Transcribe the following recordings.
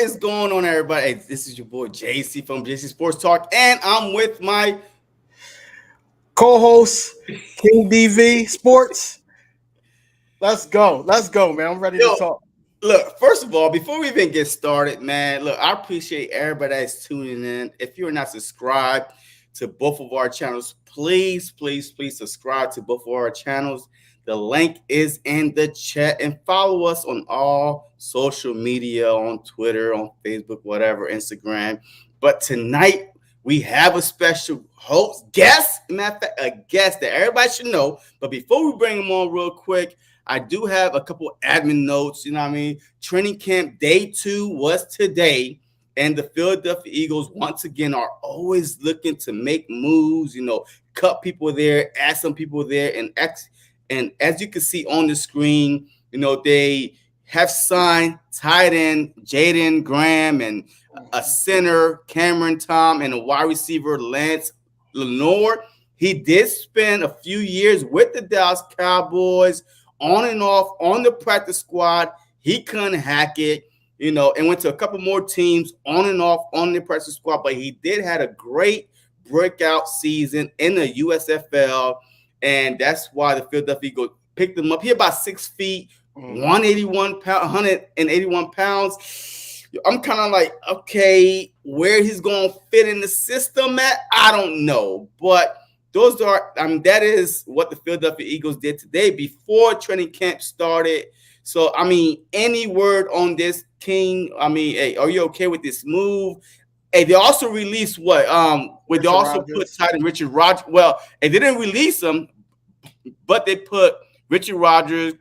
What is going on, everybody? Hey, this is your boy JC from JC Sports Talk, and I'm with my co-host King DV Sports. Let's go, man. I'm ready to talk. Look, first of all, before we even get started, man, look, I appreciate everybody that's tuning in. If you're not subscribed to both of our channels, please subscribe to both of our channels. The link is in the chat, and follow us on all social media, on Twitter, on Facebook, whatever, Instagram. But tonight we have a special guest that everybody should know. But before we bring him on real quick, I do have a couple admin notes. You know what I mean? Training camp day 2 was today. And the Philadelphia Eagles, once again, are always looking to make moves, cut people there, add some people there. And as you can see on the screen, they have signed tight end Jaden Graham and a center Cameron Tom and a wide receiver Lance Lenore. He did spend a few years with the Dallas Cowboys on and off on the practice squad. He couldn't hack it, and went to a couple more teams on and off on the practice squad. But he did have a great breakout season in the USFL. And that's why the Philadelphia Eagles picked him up. He about 6 feet, 181 pounds. I'm kind of like, okay, where he's going to fit in the system at, I don't know. But that is what the Philadelphia Eagles did today before training camp started. So, any word on this, King? Hey, are you okay with this move? Hey, they also released what? They also put tight end Richard Rodgers. Well, they didn't release him, but they put Richard Rodgers,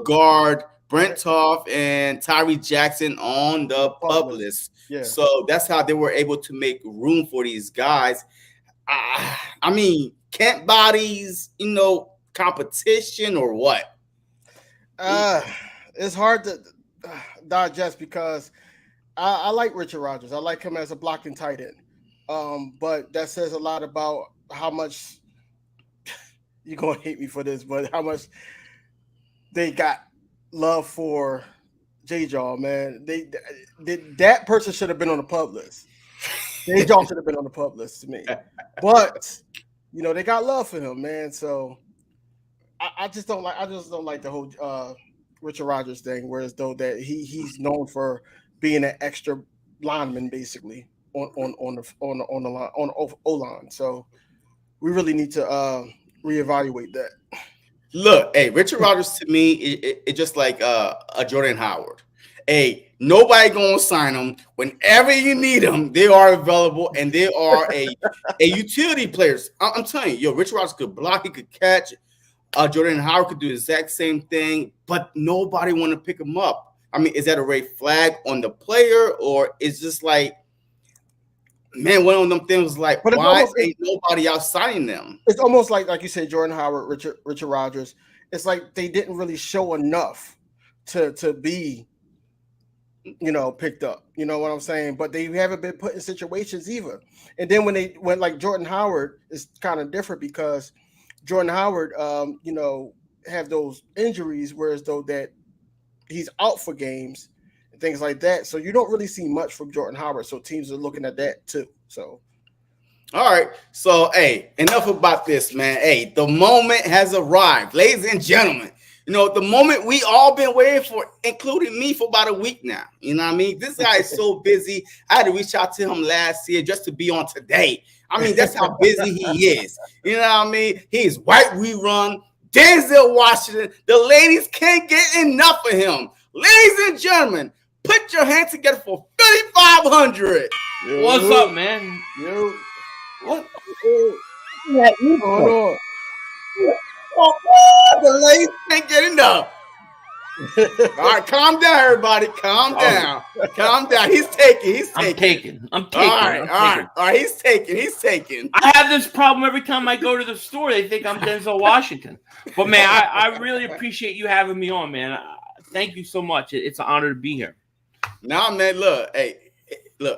guard Brent Toff, and Tyree Jackson on the PUP list. Yeah. So that's how they were able to make room for these guys. Camp bodies, competition or what? It's hard to digest because I like Richard Rodgers. I like him as a blocking tight end. But that says a lot about how much you're going to hate me for this, but how much they got love for J-Jaw, man. That person should have been on the PUP list. J-Jaw should have been on the PUP list to me. But, they got love for him, man. So I just don't like the whole Richard Rodgers thing, whereas though that he's known for being an extra lineman basically on the line on O-line. So we really need to reevaluate that. Look, hey, Richard Rodgers to me it's just like a Jordan Howard. Hey, nobody gonna sign them. Whenever you need them, they are available and they are a utility players. I'm telling you, Richard Rodgers could block, he could catch. Jordan Howard could do the exact same thing, but nobody want to pick him up. Is that a red flag on the player, or it's just like, man, one of them things like, why ain't nobody out signing them? It's almost like you said, Jordan Howard, Richard Rodgers. It's like they didn't really show enough to be, picked up. You know what I'm saying? But they haven't been put in situations either. And then when like Jordan Howard is kind of different because Jordan Howard, have those injuries, whereas though that he's out for games and things like that. So you don't really see much from Jordan Howard. So teams are looking at that too. So, all right. So, hey, enough about this, man. Hey, the moment has arrived, ladies and gentlemen. The moment we all been waiting for, including me, for about a week now. You know what I mean? This guy is so busy. I had to reach out to him last year just to be on today. That's how busy he is. You know what I mean? He's white rerun, Denzel Washington. The ladies can't get enough of him. Ladies and gentlemen, put your hands together for Philly.500. What's up, man? Yo. What? Yeah, hold on. The ladies can't get enough. All right, calm down, everybody. Calm down. He's taking. I'm taking. All right. He's taking. I have this problem every time I go to the store. They think I'm Denzel Washington. But, man, I really appreciate you having me on, man. Thank you so much. It's an honor to be here. Nah, man, look,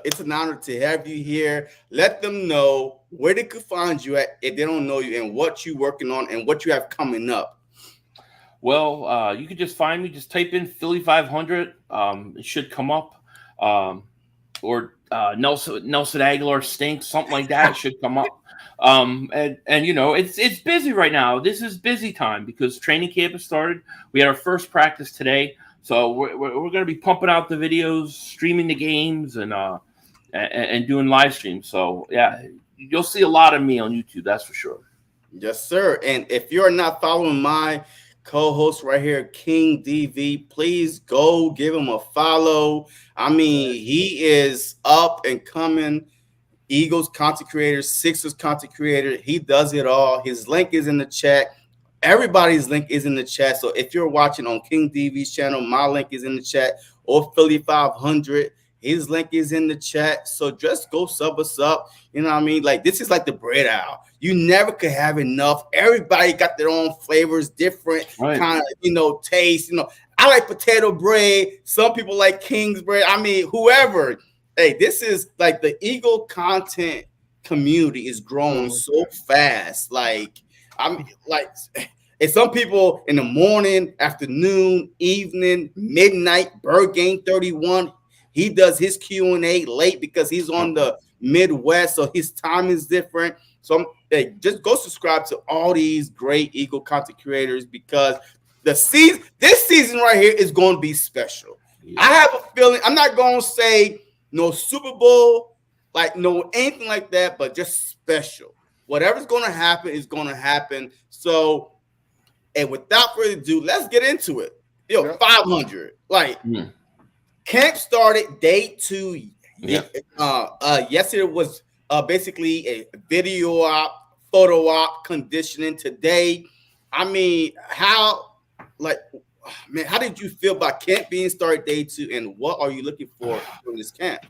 it's an honor to have you here. Let them know where they could find you at if they don't know you and what you're working on and what you have coming up. Well, you can just find me. Just type in Philly.500. It should come up. or Nelson Aguilar stinks, something like that should come up. And it's busy right now. This is busy time because training camp has started. We had our first practice today, so we're going to be pumping out the videos, streaming the games, and doing live streams. So yeah, you'll see a lot of me on YouTube. That's for sure. Yes, sir. And if you're not following my co-host right here, King DV, please go give him a follow. I mean, he is up and coming. Eagles content creator, Sixers content creator. He does it all. His link is in the chat. Everybody's link is in the chat. So if you're watching on King DV's channel, my link is in the chat. Or Philly.500, his link is in the chat. So just go sub us up. You know what I mean? Like, this is like the bread aisle. You never could have enough. Everybody got their own flavors, different kind of, taste. I like potato bread. Some people like King's bread. I mean, whoever. Hey, this is like the Eagle content community is growing so fast. Like, I'm like, and some people in the morning, afternoon, evening, midnight, Bird Game 31. He does his Q&A late because he's on the Midwest, so his time is different. So just go subscribe to all these great Eagle content creators because this season right here is going to be special. Yeah. I have a feeling I'm not going to say no Super Bowl, like no anything like that, but just special. Whatever's going to happen is going to happen. So, and without further ado, let's get into it. 500. Like, camp started day 2. Yeah. Yesterday was basically a video op, photo op, conditioning. Today, I mean, how did you feel about camp being started day 2, and what are you looking for from this camp?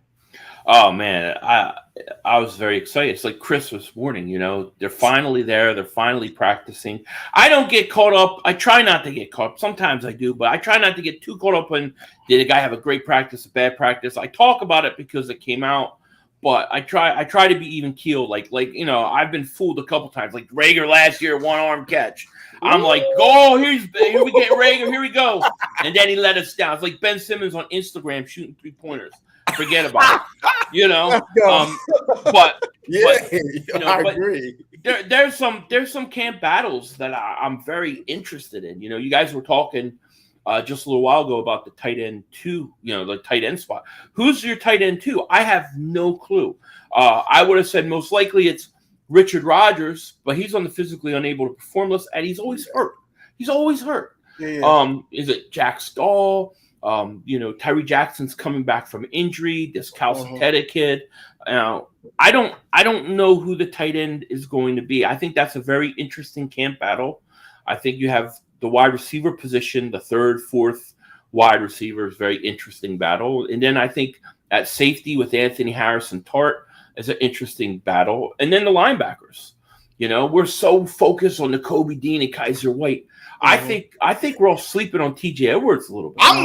Oh man, I was very excited. It's like Christmas morning, They're finally there. They're finally practicing. I don't get caught up. I try not to get caught up. Sometimes I do, but I try not to get too caught up on did a guy have a great practice, a bad practice. I talk about it because it came out, but I try to be even keeled. Like I've been fooled a couple times. Like Rager last year, 1-arm catch. I'm like, oh, here we get Rager, here we go, and then he let us down. It's like Ben Simmons on Instagram shooting 3-pointers. Forget about it, but I agree. There's some camp battles that I'm very interested in. You guys were talking just a little while ago about the tight end 2, the tight end spot. Who's your tight end 2? I have no clue. I would have said most likely it's Richard Rodgers, but he's on the physically unable to perform list, and he's always hurt. Yeah. Is it Jack Stahl? Tyree Jackson's coming back from injury. This Calcutta kid. I don't know who the tight end is going to be. I think that's a very interesting camp battle. I think you have the wide receiver position, the 3rd, 4th wide receivers, very interesting battle. And then I think at safety with Anthony Harrison Tart is an interesting battle. And then the linebackers. We're so focused on the Kobe Dean and Kaiser White. I think we're all sleeping on TJ Edwards a little bit. I'm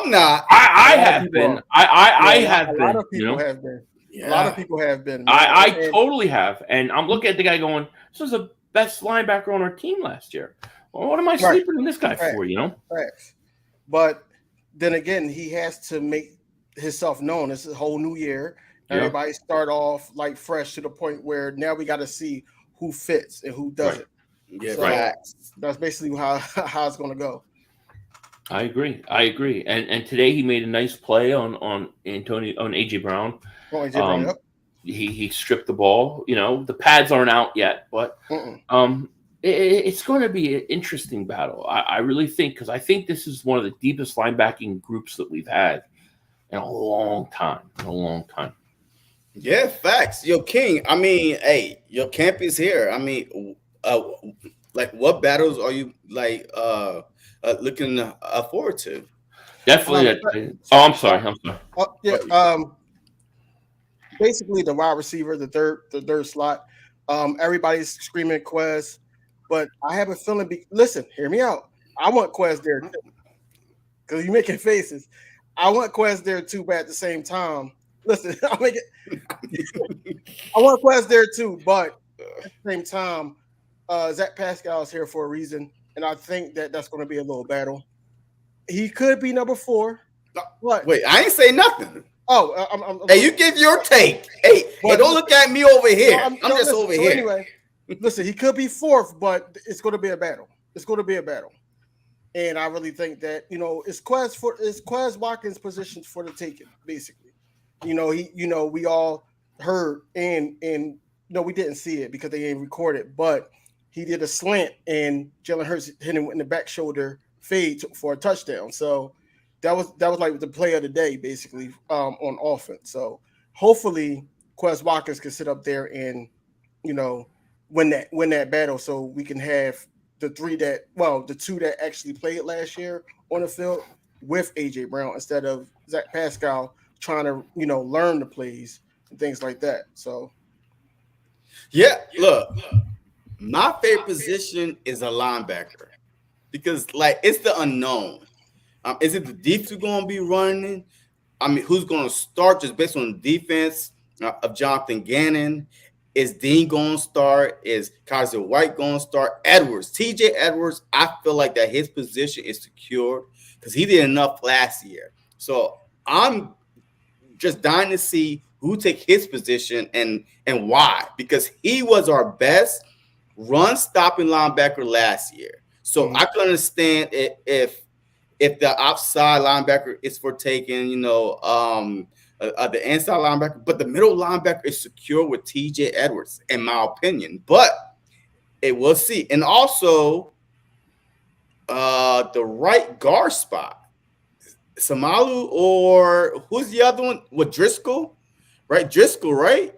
not. I have been. I have been. A lot of people have been. Yeah. A lot of people have been. I totally have. And I'm looking at the guy going, this was the best linebacker on our team last year. Well, what am I sleeping on this guy for, Right. But then again, he has to make himself known. This is a whole new year. Everybody start off like fresh to the point where now we got to see who fits and who doesn't. Yeah, so that's basically how it's going to go. I agree. And today he made a nice play on AJ Brown. He stripped the ball. The pads aren't out yet, but it's going to be an interesting battle. I really think, because I think this is one of the deepest linebacking groups that we've had in a long time. Yeah, facts. Yo, King, I mean, hey, your camp is here. I mean, like, what battles are you looking forward to? Definitely. I'm sorry. Basically, the wide receiver, the third slot. Everybody's screaming Quez, but I have a feeling. Listen, hear me out. I want Quez there too, because you're making faces. I want Quez there too, but at the same time, listen, I want Quez there too, but at the same time, Zach Pascal is here for a reason, and I think that's going to be a little battle. He could be number 4. What? Wait, I ain't say nothing. Oh, Hey, you give your take. Hey, don't look at me over here. I'm just listen, over so here. Anyway, listen, he could be fourth, but it's going to be a battle. It's going to be a battle. And I really think that, it's Quez Watkins' positions for the taking, basically. We all heard and we didn't see it because they didn't record it, but he did a slant and Jalen Hurts hit him in the back shoulder fade for a touchdown. So that was like the play of the day, basically, on offense. So hopefully Quez Watkins can sit up there and, win that battle so we can have the two that actually played last year on the field with AJ Brown instead of Zach Pascal trying to, learn the plays and things like that. So, yeah, look, my favorite position is a linebacker because, it's the unknown. Is it the defense going to be running? I mean, who's going to start just based on the defense of Jonathan Gannon? Is Dean going to start? Is Kaiser White going to start? Edwards, TJ Edwards, I feel like that his position is secure because he did enough last year. So I'm just dying to see who take his position and why, because he was our best run stopping linebacker last year. So I can understand if the outside linebacker is for taking, the inside linebacker, but the middle linebacker is secure with TJ Edwards, in my opinion. But we'll see. And also the right guard spot, Samalu or who's the other one? With Driscoll, right? Driscoll, right?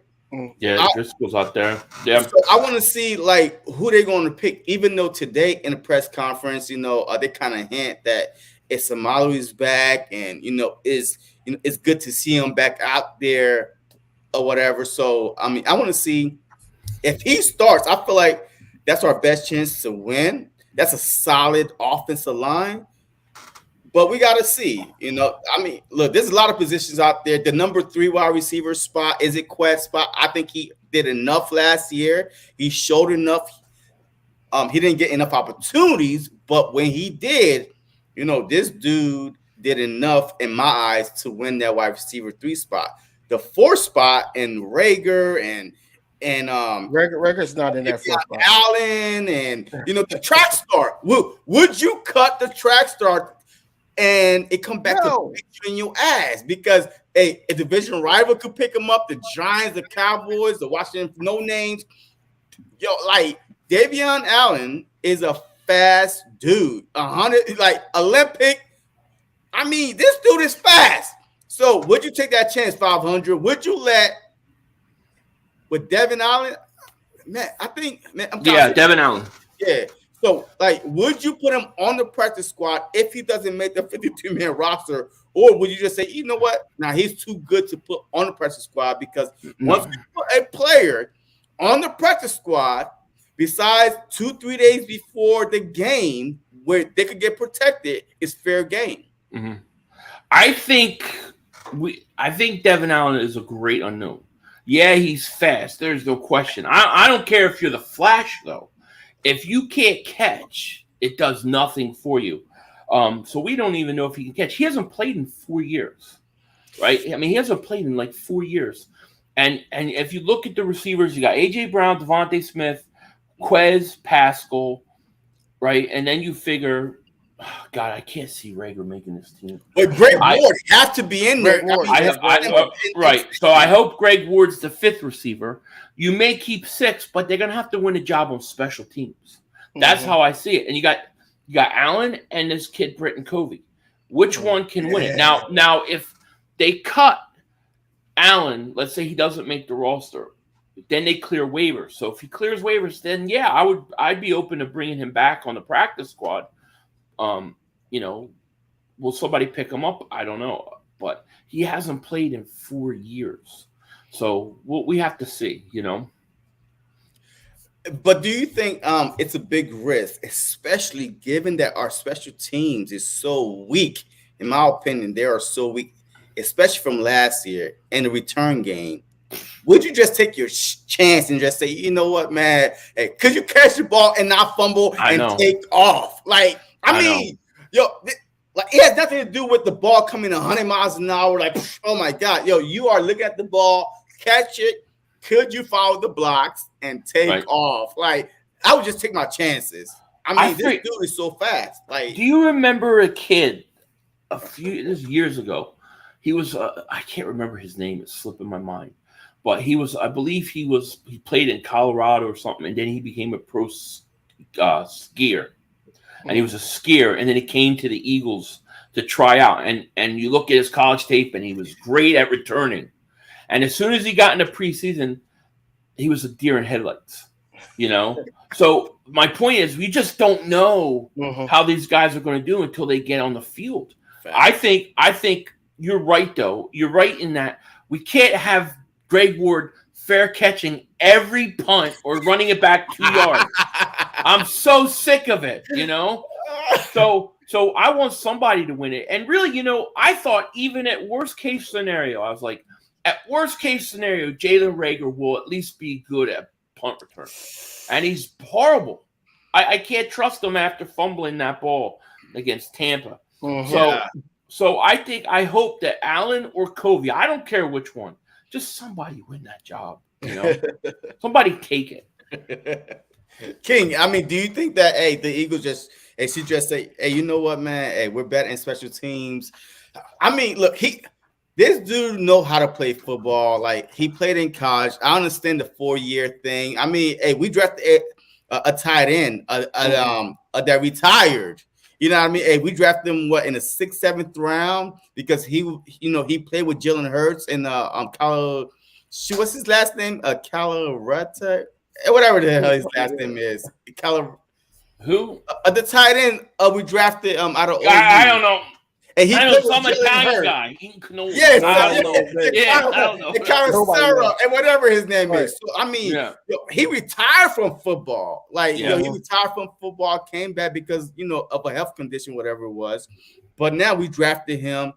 Yeah, Driscoll's out there. Yeah. So I want to see who they're going to pick. Even though today in the press conference, they kind of hint that if Samalu is back, and it's good to see him back out there or whatever. So I mean, I want to see if he starts. I feel like that's our best chance to win. That's a solid offensive line. But we got to see, I mean, look, there's a lot of positions out there. The number 3 wide receiver spot, is it Quest spot? I think he did enough last year. He showed enough. He didn't get enough opportunities, but when he did, this dude did enough in my eyes to win that wide receiver 3 spot. The 4 spot and Rager and Rager's not in that 4 spot. Allen and the track start. Would you cut the track start? And it come back to in your ass because a division rival could pick them up. The Giants, the Cowboys, the Washington no names. Davion Allen is a fast dude. 100 Olympic. I mean, this dude is fast. So would you take that chance, 500? Would you let with Devin Allen? Man, I think Devin Allen. Yeah. So, would you put him on the practice squad if he doesn't make the 52-man roster? Or would you just say, you know what? Now, he's too good to put on the practice squad because once you put a player on the practice squad, besides 2-3 days before the game where they could get protected, it's fair game. Mm-hmm. I think Devin Allen is a great unknown. Yeah, he's fast. There's no question. I don't care if you're the Flash, though. If you can't catch, it does nothing for you. So we don't even know if he can catch. He hasn't played in 4 years, right? I mean, he hasn't played in 4 years. And if you look at the receivers, you got A.J. Brown, Devonta Smith, Quez, Pascal, right? And then you figure, God, I can't see Rager making this team. But Greg Ward has to be in there. Right. So I hope Greg Ward's the 5th receiver. You may keep 6, but they're going to have to win a job on special teams. That's how I see it. And you got Allen and this kid, Britton Covey. Which one can win it? Now, if they cut Allen, let's say he doesn't make the roster, then they clear waivers. So if he clears waivers, then I'd be open to bringing him back on the practice squad. Will somebody pick him up? I don't know, but he hasn't played in 4 years, so we have to see. But do you think it's a big risk, especially given that our special teams is so weak? In my opinion, they are so weak, especially from last year in the return game. Would you just take your chance and just say, you know what, man? Hey, could you catch the ball and not fumble take off? I mean, Like it has nothing to do with the ball coming 100 miles an hour. Like, oh my God, yo, you are looking at the ball, catch it. Could you follow the blocks and take off? Like, I would just take my chances. I mean, this dude is so fast. Like, do you remember a kid this years ago? He was I can't remember his name. It's slipping my mind. But I believe he played in Colorado or something, and then he became a pro skier. And he was a skier, and then he came to the Eagles to try out. And you look at his college tape, and he was great at returning. And as soon as he got into preseason, he was a deer in headlights, you know? So my point is, we just don't know how these guys are going to do until they get on the field. I think you're right, though. You're right in that we can't have Greg Ward fair catching every punt or running it back 2 yards. I'm so sick of it, you know? So I want somebody to win it. And really, you know, I thought even at worst case scenario, I was like, at worst case scenario, Jalen Reagor will at least be good at punt return. And he's horrible. I can't trust him after fumbling that ball against Tampa. So I hope that Allen or Covey, I don't care which one, just somebody win that job. You know, somebody take it. King, I mean, do you think that the Eagles just say, hey, you know what, man? Hey, we're better in special teams. I mean, look, this dude know how to play football. Like he played in college. I understand the 4-year thing. I mean, hey, we drafted a tight end that retired. You know what I mean? Hey, we drafted him in the 6th, 7th round because he played with Jalen Hurts in what's his last name? Calaretta, whatever the hell his last name is. Who? The tight end we drafted out of. I don't know. And he I know some Italian guy. I don't know. Sarah and whatever his name is. So I mean, he retired from football. Like he retired from football, came back because of a health condition, whatever it was. But now we drafted him.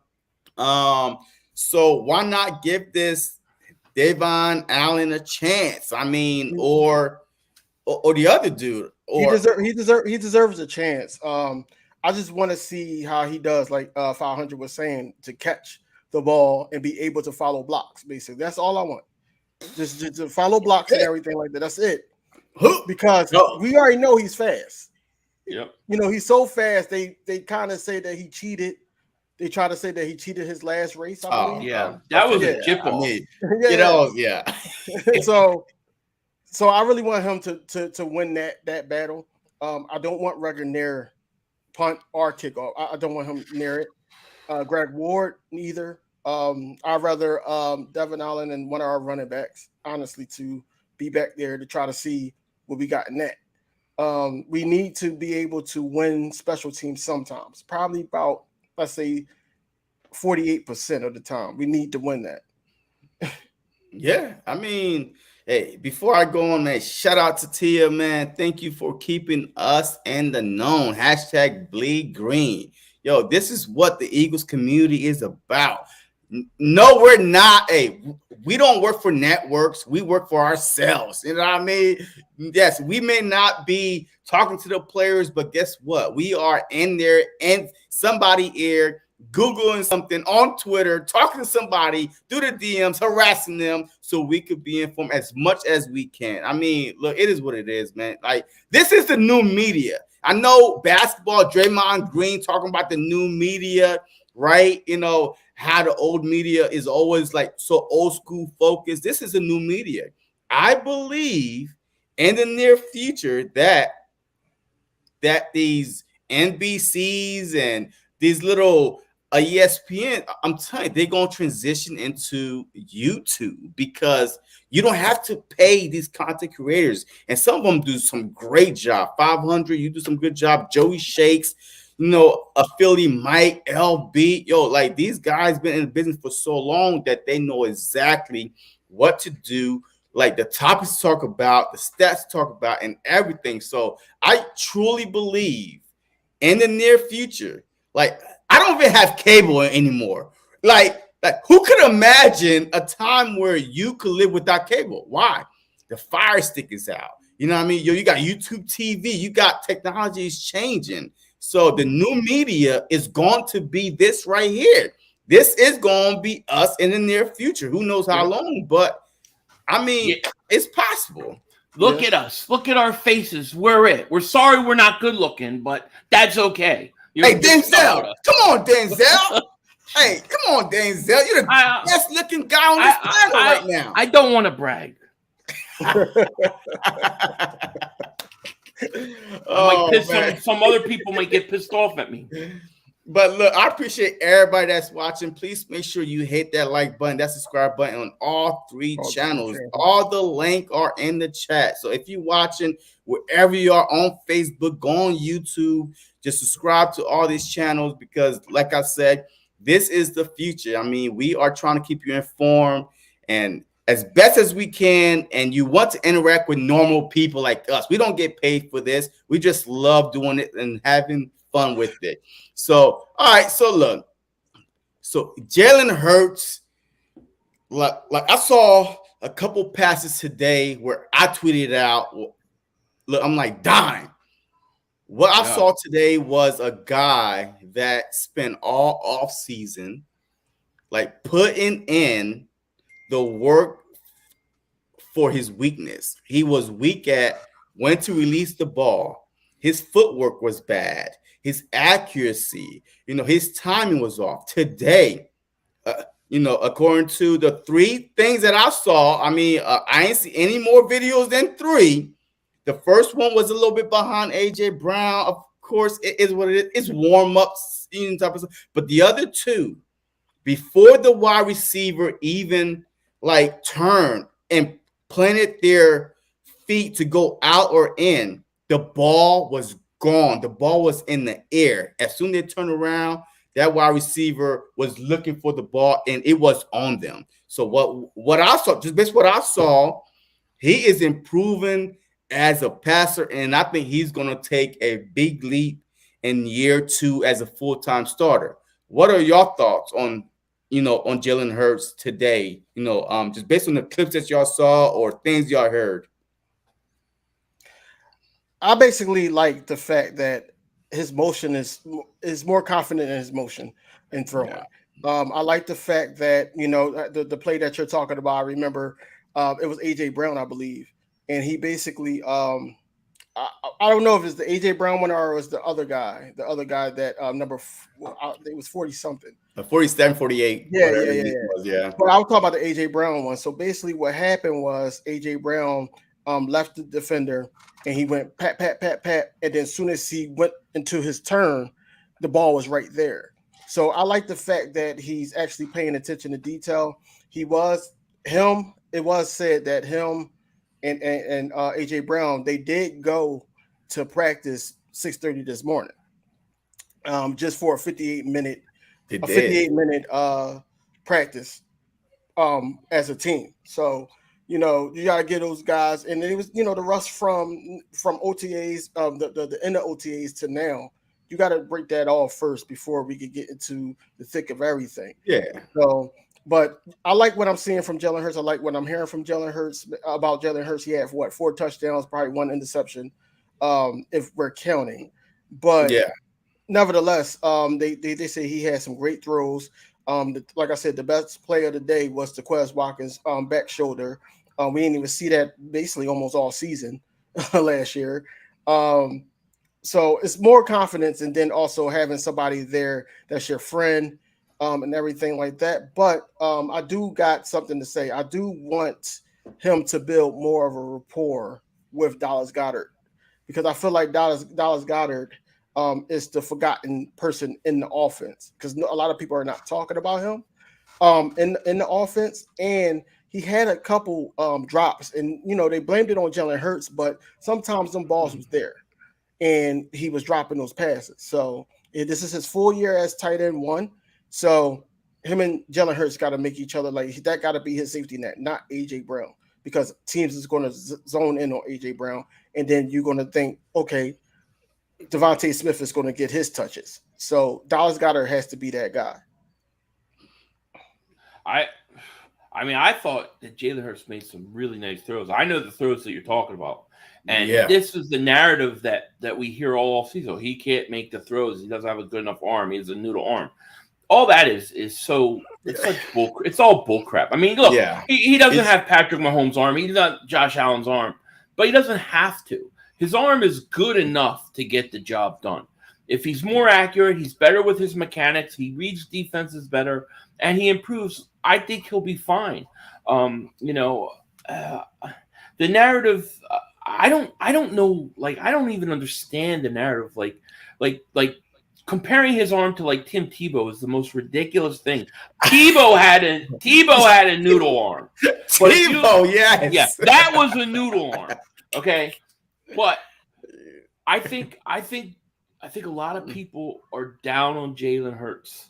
So why not give this Devon Allen a chance? I mean, or the other dude. He deserves a chance. I just want to see how he does, like 500 was saying, to catch the ball and be able to follow blocks. Basically, that's all I want. Just to follow blocks and everything like that. That's it. Because we already know he's fast. Yep. He's so fast. They kind of say that he cheated. They try to say that he cheated his last race. I believe. That was a chip off. So I really want him to win that battle. I don't want Reagor near punt or kickoff. I don't want him near it. Greg Ward, neither. I'd rather Devon Allen and one of our running backs, honestly, to be back there to try to see what we got in that. We need to be able to win special teams sometimes. Probably about, let's say, 48% of the time. We need to win that. Yeah, I mean, hey, before I go on, man, shout out to Tia, man. Thank you for keeping us in the known. # bleed green. Yo, this is what the Eagles community is about. No, we're not. Hey, we don't work for networks. We work for ourselves. You know what I mean? Yes, we may not be talking to the players, but guess what? We are in there and somebody ear Googling something on Twitter, talking to somebody through the DMs, harassing them so we could be informed as much as we can. I mean, look, it is what it is, man. Like, this is the new media. I know basketball, Draymond Green talking about the new media, right? How the old media is always like so old school focused. This is a new media. I believe in the near future that these NBCs and these little ESPN, I'm telling you, they're going to transition into YouTube because you don't have to pay these content creators. And some of them do some great job. 500, you do some good job. Joey Shakes, a Philly Mike, LB. Like these guys been in the business for so long that they know exactly what to do. Like the topics to talk about, the stats to talk about, and everything. So I truly believe in the near future, like I don't even have cable anymore. Like who could imagine a time where you could live without cable? Why? The Fire Stick is out. You know what I mean? You got YouTube TV. You got technology is changing. So the new media is going to be this right here. This is going to be us in the near future. Who knows how long? But I mean, it's possible. Look at us. Look at our faces. We're it. We're sorry we're not good looking, but that's okay. Hey, Denzel. Come on, Denzel. Hey, come on, Denzel. You're the best looking guy on this planet right now. I don't want to brag. Some other people might get pissed off at me. But look, I appreciate everybody that's watching. Please make sure you hit that like button, that subscribe button on all three channels. All the link are in the chat. So if you're watching wherever you are on Facebook, go on YouTube, just subscribe to all these channels because, like I said, this is the future. I mean, we are trying to keep you informed and as best as we can, and you want to interact with normal people like us. We don't get paid for this. We just love doing it and having fun with it. So, all right. So look, so Jalen Hurts, like I saw a couple passes today where I tweeted out, look, I'm like dying. What I saw today was a guy that spent all off season, like putting in the work for his weakness. He was weak at when to release the ball. His footwork was bad. His accuracy, his timing was off. Today, according to the three things that I saw, I mean, I ain't see any more videos than three. The first one was a little bit behind AJ Brown. Of course, it is what it is. It's warm-ups, type of stuff. But the other two, before the wide receiver even turned and planted their feet to go out or in, the ball was gone. The ball was in the air. As soon as they turned around, that wide receiver was looking for the ball, and it was on them. So what I saw, just based on what I saw, he is improving as a passer, and I think he's going to take a big leap in year 2 as a full-time starter. What are your thoughts on Jalen Hurts today? Just based on the clips that y'all saw or things y'all heard. I basically like the fact that his motion is more confident in his motion and throwing. Yeah. I like the fact that the play that you're talking about. I remember it was AJ Brown, I believe, and he basically I don't know if it's the AJ Brown one or it was the other guy that it was 40 something. 47, 48. Yeah. But I was talking about the AJ Brown one. So basically, what happened was AJ Brown left the defender and he went pat, and then as soon as he went into his turn, the ball was right there. So I like the fact that he's actually paying attention to detail. It was said that him and AJ Brown, they did go to practice 6:30 this morning, just for a 58-minute practice as a team. So you gotta get those guys, and then it was the rush from OTAs, the end of OTAs to now. You got to break that off first before we could get into the thick of everything. Yeah. So, but I like what I'm seeing from Jalen Hurts. I like what I'm hearing from Jalen Hurts about Jalen Hurts. He had 4 touchdowns, probably 1 interception, if we're counting. But yeah, nevertheless, they say he had some great throws. Like I said, the best play of the day was to Quez Watkins' back shoulder. We didn't even see that basically almost all season last year. So it's more confidence, and then also having somebody there that's your friend and everything like that. But I do got something to say. I do want him to build more of a rapport with Dallas Goedert, because I feel like Dallas Goedert is the forgotten person in the offense, because a lot of people are not talking about him in the offense. And he had a couple drops, and they blamed it on Jalen Hurts, but sometimes them balls was there, and he was dropping those passes. So this is his full year as tight end 1. So him and Jalen Hurts got to make each other that. Got to be his safety net, not AJ Brown, because teams is going to zone in on AJ Brown, and then you're going to think, okay, Devonta Smith is going to get his touches. So Dallas Goedert has to be that guy. I mean, I thought that Jalen Hurts made some really nice throws. I know the throws that you're talking about. And this is the narrative that we hear all season. He can't make the throws. He doesn't have a good enough arm. He has a noodle arm. All that is so it's such bull. It's all bull crap. I mean, look, he doesn't have Patrick Mahomes' arm. He's not Josh Allen's arm, but he doesn't have to. His arm is good enough to get the job done. If he's more accurate, he's better with his mechanics. He reads defenses better, and he improves. I think he'll be fine. The narrative. I don't know. Like, I don't even understand the narrative. Like comparing his arm to like Tim Tebow is the most ridiculous thing. Tebow had a noodle arm. Tebow, yes. Yeah, that was a noodle arm. Okay, but I think a lot of people are down on Jalen Hurts,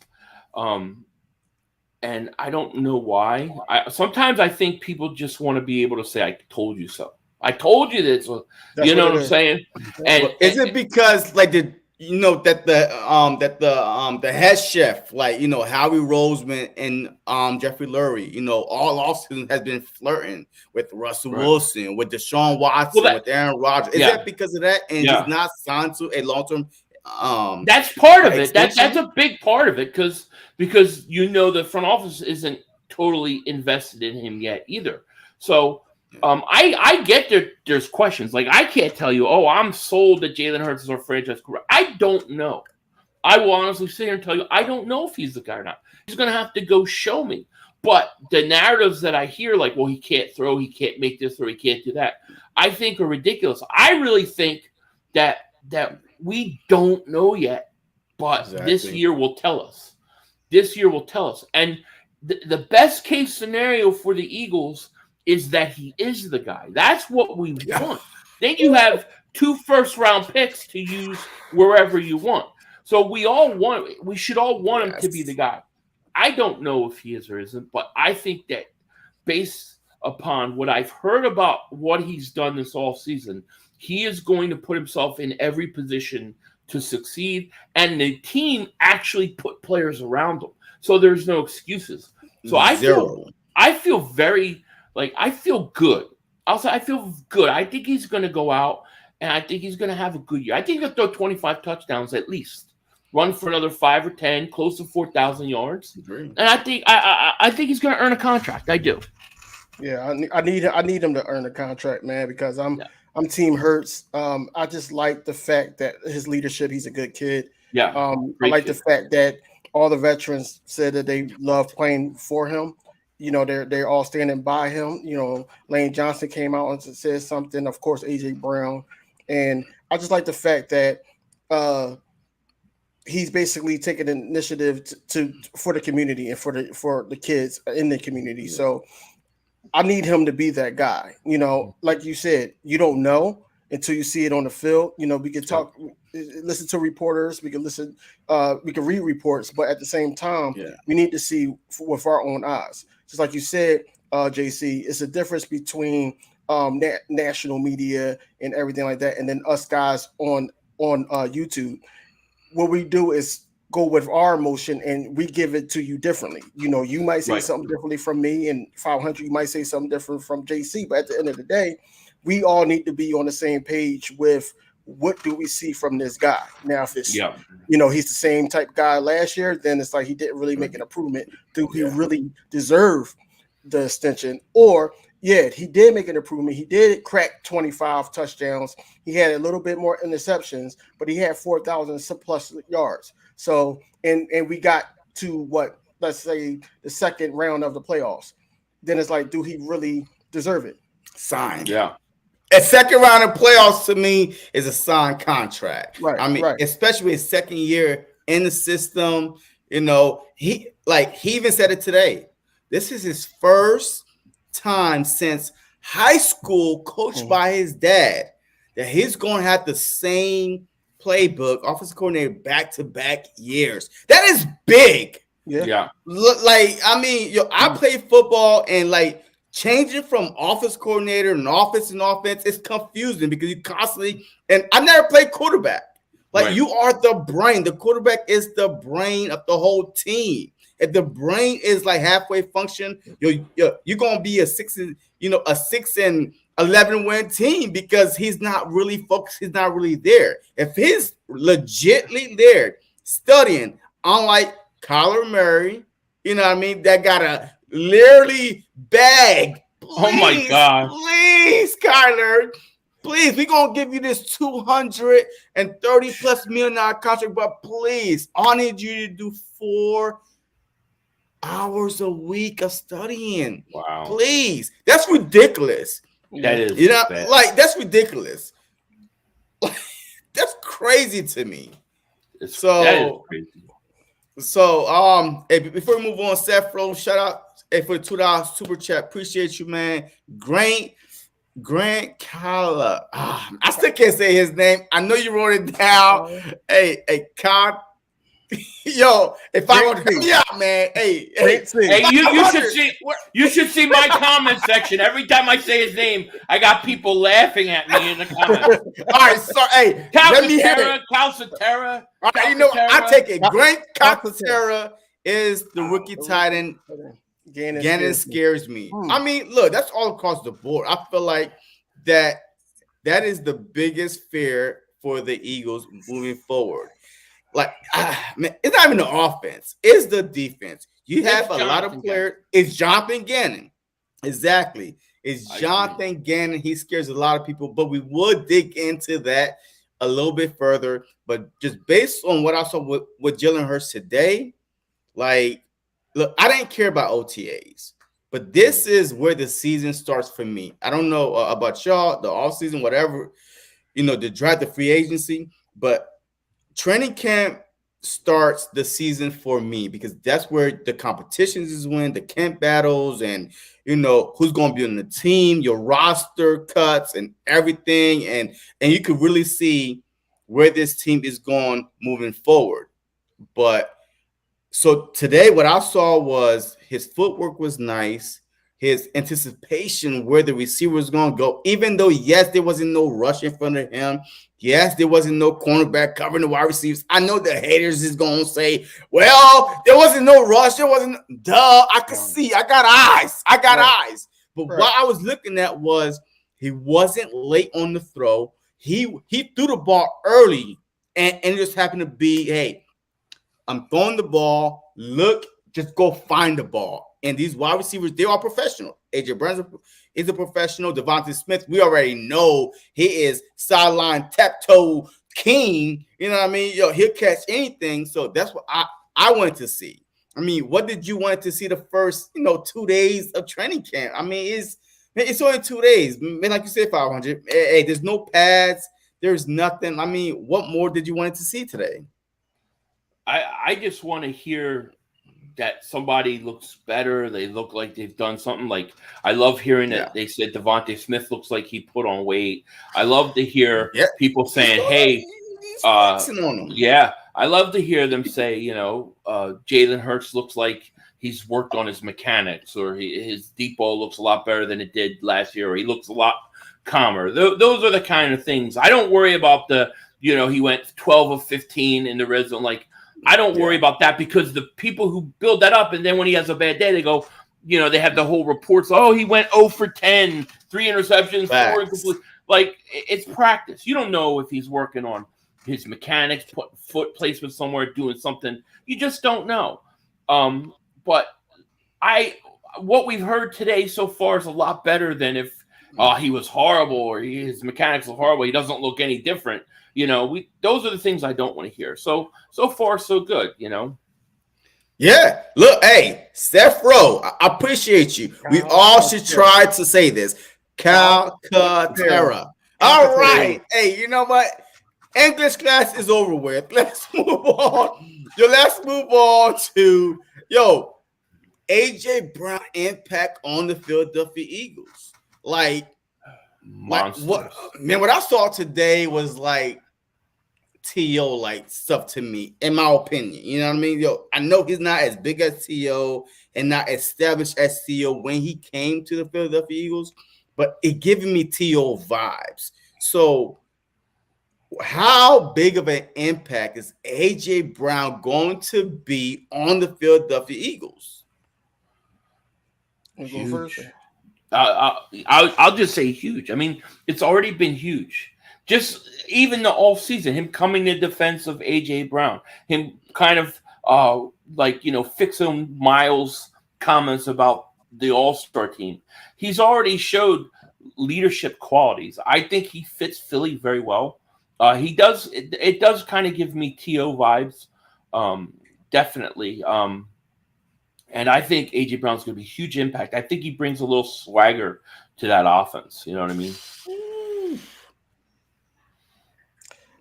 and I don't know why. Sometimes I think people just want to be able to say, "I told you so." I told you this. You know what I'm saying? And is it because like the head chef, like Howie Roseman and Jeffrey Lurie, all offseason has been flirting with Russell Wilson, with Deshaun Watson, with Aaron Rodgers. Is that because of that? And he's not signed to a long-term that's part of it. That's a big part of it because the front office isn't totally invested in him yet either. So I get there's questions. Like, I can't tell you, I'm sold that Jalen Hurts is our franchise quarterback. I don't know. I will honestly sit here and tell you, I don't know if he's the guy or not. He's going to have to go show me. But the narratives that I hear, like, well, he can't throw, he can't make this, or he can't do that, I think are ridiculous. I really think that we don't know yet, but this year will tell us. This year will tell us. And the best case scenario for the Eagles is that he is the guy. That's what we want. Then you have 2 first-round picks to use wherever you want. So we should all want him to be the guy. I don't know if he is or isn't, but I think that based upon what I've heard about what he's done this offseason, he is going to put himself in every position to succeed, and the team actually put players around him. So there's no excuses. So I feel very... Like, I feel good. I feel good. I think he's going to go out, and I think he's going to have a good year. I think he'll throw 25 touchdowns at least, run for another 5 or 10, close to 4,000 yards. And I think he's going to earn a contract. I do. Yeah, I need him to earn a contract, man, because I'm Team Hurts. I just like the fact that his leadership. He's a good kid. Yeah, I like the fact that all the veterans said that they love playing for him. They're all standing by him. Lane Johnson came out and said something. Of course, AJ Brown, and I just like the fact that he's basically taking initiative for the community and for the kids in the community. So I need him to be that guy. Like you said, you don't know until you see it on the field. We can talk, listen to reporters, we can read reports, but at the same time, we need to see with our own eyes. Just like you said, JC, it's a difference between national media and everything like that, and then us guys on YouTube. What we do is go with our emotion and we give it to you differently. You might say something differently from me, and 500, you might say something different from JC, but at the end of the day, we all need to be on the same page with what do we see from this guy. Now, if it's, he's the same type guy last year, then it's like he didn't really make an improvement. Do he really deserve the extension? Or, he did make an improvement. He did crack 25 touchdowns. He had a little bit more interceptions, but he had 4,000 plus yards. So, and we got to let's say the second round of the playoffs. Then it's like, do he really deserve it? Signed. Yeah. A second round of playoffs to me is a signed contract. Right. I mean, especially his second year in the system, he even said it today. This is his first time since high school, coached by his dad, that he's going to have the same playbook, offensive coordinator, back-to-back years. That is big. Yeah. Look, I played football, and changing from offense coordinator and offense is confusing because you constantly, and I never played quarterback. You are the brain. The quarterback is the brain of the whole team. if the brain is like halfway function, you're gonna be a 6-11 win team because he's not really focused. He's not really there. If he's legitly there studying, unlike Kyler Murray, you know what I mean, that got a literally bag. Please, oh my God. please, Kyler. Please, we're gonna give you this $230+ million contract, but please, I need you to do 4 hours a week of studying. Wow. Please. That's ridiculous. That is bad. like that's ridiculous. That's crazy to me. That is So crazy. Hey, before we move on, Seth Flo, shout out for the $2 super chat. Appreciate you, man. Grant Kala. I still can't say his name. I know you wrote it down. Hey, Con. Yo, if I want to come out, man. Hey, you should see my comment section. Every time I say his name, I got people laughing at me in the comments. All right, so hey, let me hear it. Calcaterra. All right, I take it. Grant Calcaterra is the rookie tight end. Gannon scares me. I mean, look, that's all across the board. I feel like that is the biggest fear for the Eagles moving forward. Like, man, it's not even the offense. It's the defense. You have a lot of players. It's Jonathan Gannon. Exactly. It's Jonathan Gannon. He scares a lot of people, but we would dig into that a little bit further. But just based on what I saw with Jalen Hurts today, like, look, I didn't care about OTAs, but this is where the season starts for me. I don't know about y'all, the offseason, whatever, the draft, the free agency, but training camp starts the season for me because that's where the competitions is when the camp battles and, who's going to be on the team, your roster cuts and everything. And you can really see where this team is going moving forward. But so today, what I saw was his footwork was nice. His anticipation where the receiver was going to go, even though, yes, there wasn't no rush in front of him. Yes, there wasn't no cornerback covering the wide receivers. I know the haters is going to say, well, there wasn't no rush. There wasn't. Duh, I could see. I got eyes. eyes. But what I was looking at was he wasn't late on the throw. He threw the ball early, and it just happened to be, hey, I'm throwing the ball. Look, just go find the ball. And these wide receivers, they are professional. AJ Brown is a professional. Devonta Smith, we already know he is sideline tap-toe king. You know what I mean? He'll catch anything. So that's what I wanted to see. I mean, what did you want to see the first, 2 days of training camp? I mean, it's only 2 days. Man, like you said, 500. Hey, there's no pads. There's nothing. I mean, what more did you want to see today? I just want to hear that somebody looks better. They look like they've done something. Like, I love hearing that they said Devonta Smith looks like he put on weight. I love to hear people saying, hey, I love to hear them say, Jalen Hurts looks like he's worked on his mechanics, or his deep ball looks a lot better than it did last year, or he looks a lot calmer. Those are the kind of things. I don't worry about he went 12 of 15 in the red zone. Like, I don't worry about that, because the people who build that up, and then when he has a bad day, they go, they have the whole reports. Oh, he went 0 for 10, 3 interceptions, 4 incomplete. Like, it's practice. You don't know if he's working on his mechanics, putting foot placement somewhere, doing something. You just don't know. But what we've heard today so far is a lot better than if he was horrible, or his mechanics were horrible. He doesn't look any different. Those are the things I don't want to hear. So far, so good, Yeah. Look, hey, Seth Rowe, I appreciate you. We all should try to say this. Calcaterra. All right. Hey, you know what? English class is over with. Let's move on. Let's move on to, AJ Brown impact on the Philadelphia Eagles. Like what I saw today was like T.O. like stuff to me, in my opinion. You know what I mean? I know he's not as big as T.O. and not established as T.O. when he came to the Philadelphia Eagles, but it giving me T.O. vibes. So how big of an impact is AJ Brown going to be on the Philadelphia Eagles? You go first. Huge. I'll just say huge. I mean, it's already been huge. Just even the off season, him coming to defense of AJ Brown, him kind of fixing Miles' comments about the All-Star team. He's already showed leadership qualities. I think he fits Philly very well. He does. It does kind of give me To vibes, definitely. And I think AJ Brown's going to be a huge impact. I think he brings a little swagger to that offense. You know what I mean?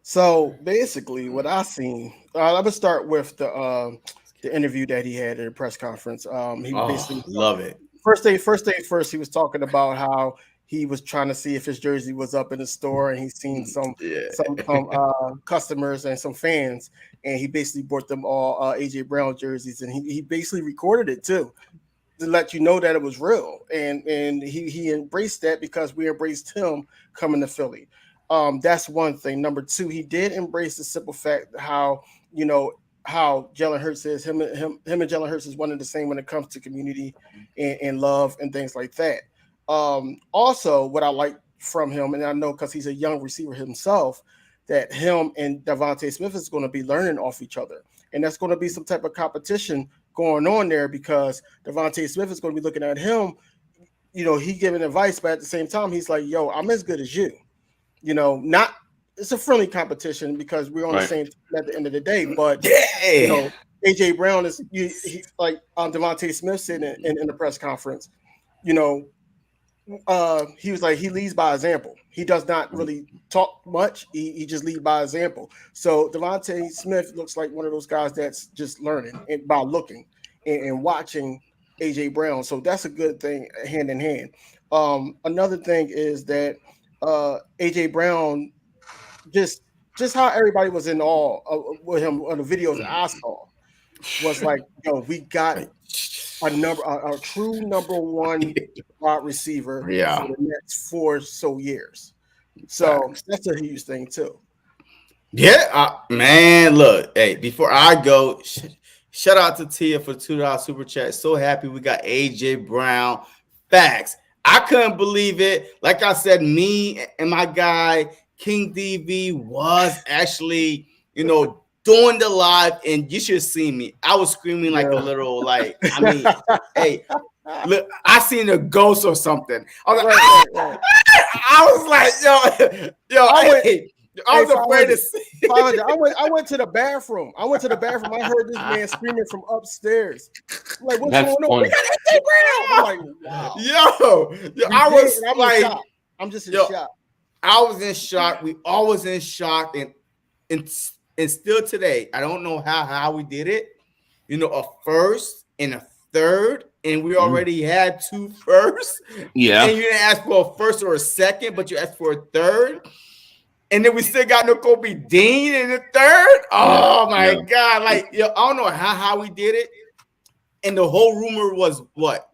So basically, what I seen, I'm gonna start with the interview that he had at a press conference. He basically love it. First thing first, he was talking about how he was trying to see if his jersey was up in the store, and he's seen some customers and some fans, and he basically bought them all AJ Brown jerseys, and he basically recorded it too to let you know that it was real, and he embraced that because we embraced him coming to Philly. That's one thing. Number two, he did embrace the simple fact how Jalen Hurts is him and Jalen Hurts is one and the same when it comes to community and love and things like that. Also, what I like from him, and I know because he's a young receiver himself, that him and Devonta Smith is going to be learning off each other, and that's going to be some type of competition going on there because Devonta Smith is going to be looking at him. He giving advice, but at the same time, he's like, "Yo, I'm as good as you." Not it's a friendly competition because we're on the same team at the end of the day. But AJ Brown is like Devonta Smith said in the press conference. He was like he leads by example. He does not really talk much. He just leads by example. So Devonta Smith looks like one of those guys that's just learning and by looking and watching AJ Brown. So that's a good thing hand in hand. Another thing is that AJ Brown, just how everybody was in awe with him on the videos that I saw, was like, we got a true number one wide receiver for the next 4 or so years. So that's a huge thing too. Yeah, man. Look, hey, before I go, shout out to Tia for $2 super chat. So happy we got AJ Brown. Facts. I couldn't believe it. Like I said, me and my guy King DV was actually, doing the live, and you should see me. I was screaming like a little, hey, look, I seen a ghost or something. I was like, I was like, I was afraid to see. I went to the bathroom. I heard this man screaming from upstairs. I'm like, what's going on? We got AJ Brown. I'm like, wow. I was like, I'm just in shock. I was in shock. We all was in shock, and still today, I don't know how we did it. A first and a third, and we already had 2 firsts. Yeah, and you didn't ask for a first or a second, but you asked for a third. And then we still got Kobe Dean in the third. Oh my God! I don't know how we did it. And the whole rumor was what?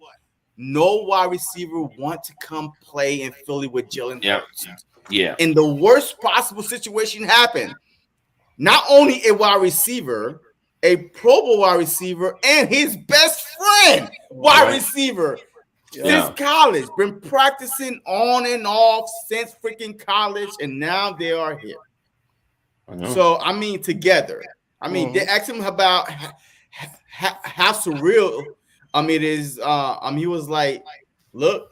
No wide receiver want to come play in Philly with Jalen Hurts. Yeah. And the worst possible situation happened. Not only a wide receiver, a Pro Bowl wide receiver, and his best friend wide receiver. Since college, been practicing on and off since freaking college, and now they are here. So, together. They asked him about how surreal, it is. He was like, look,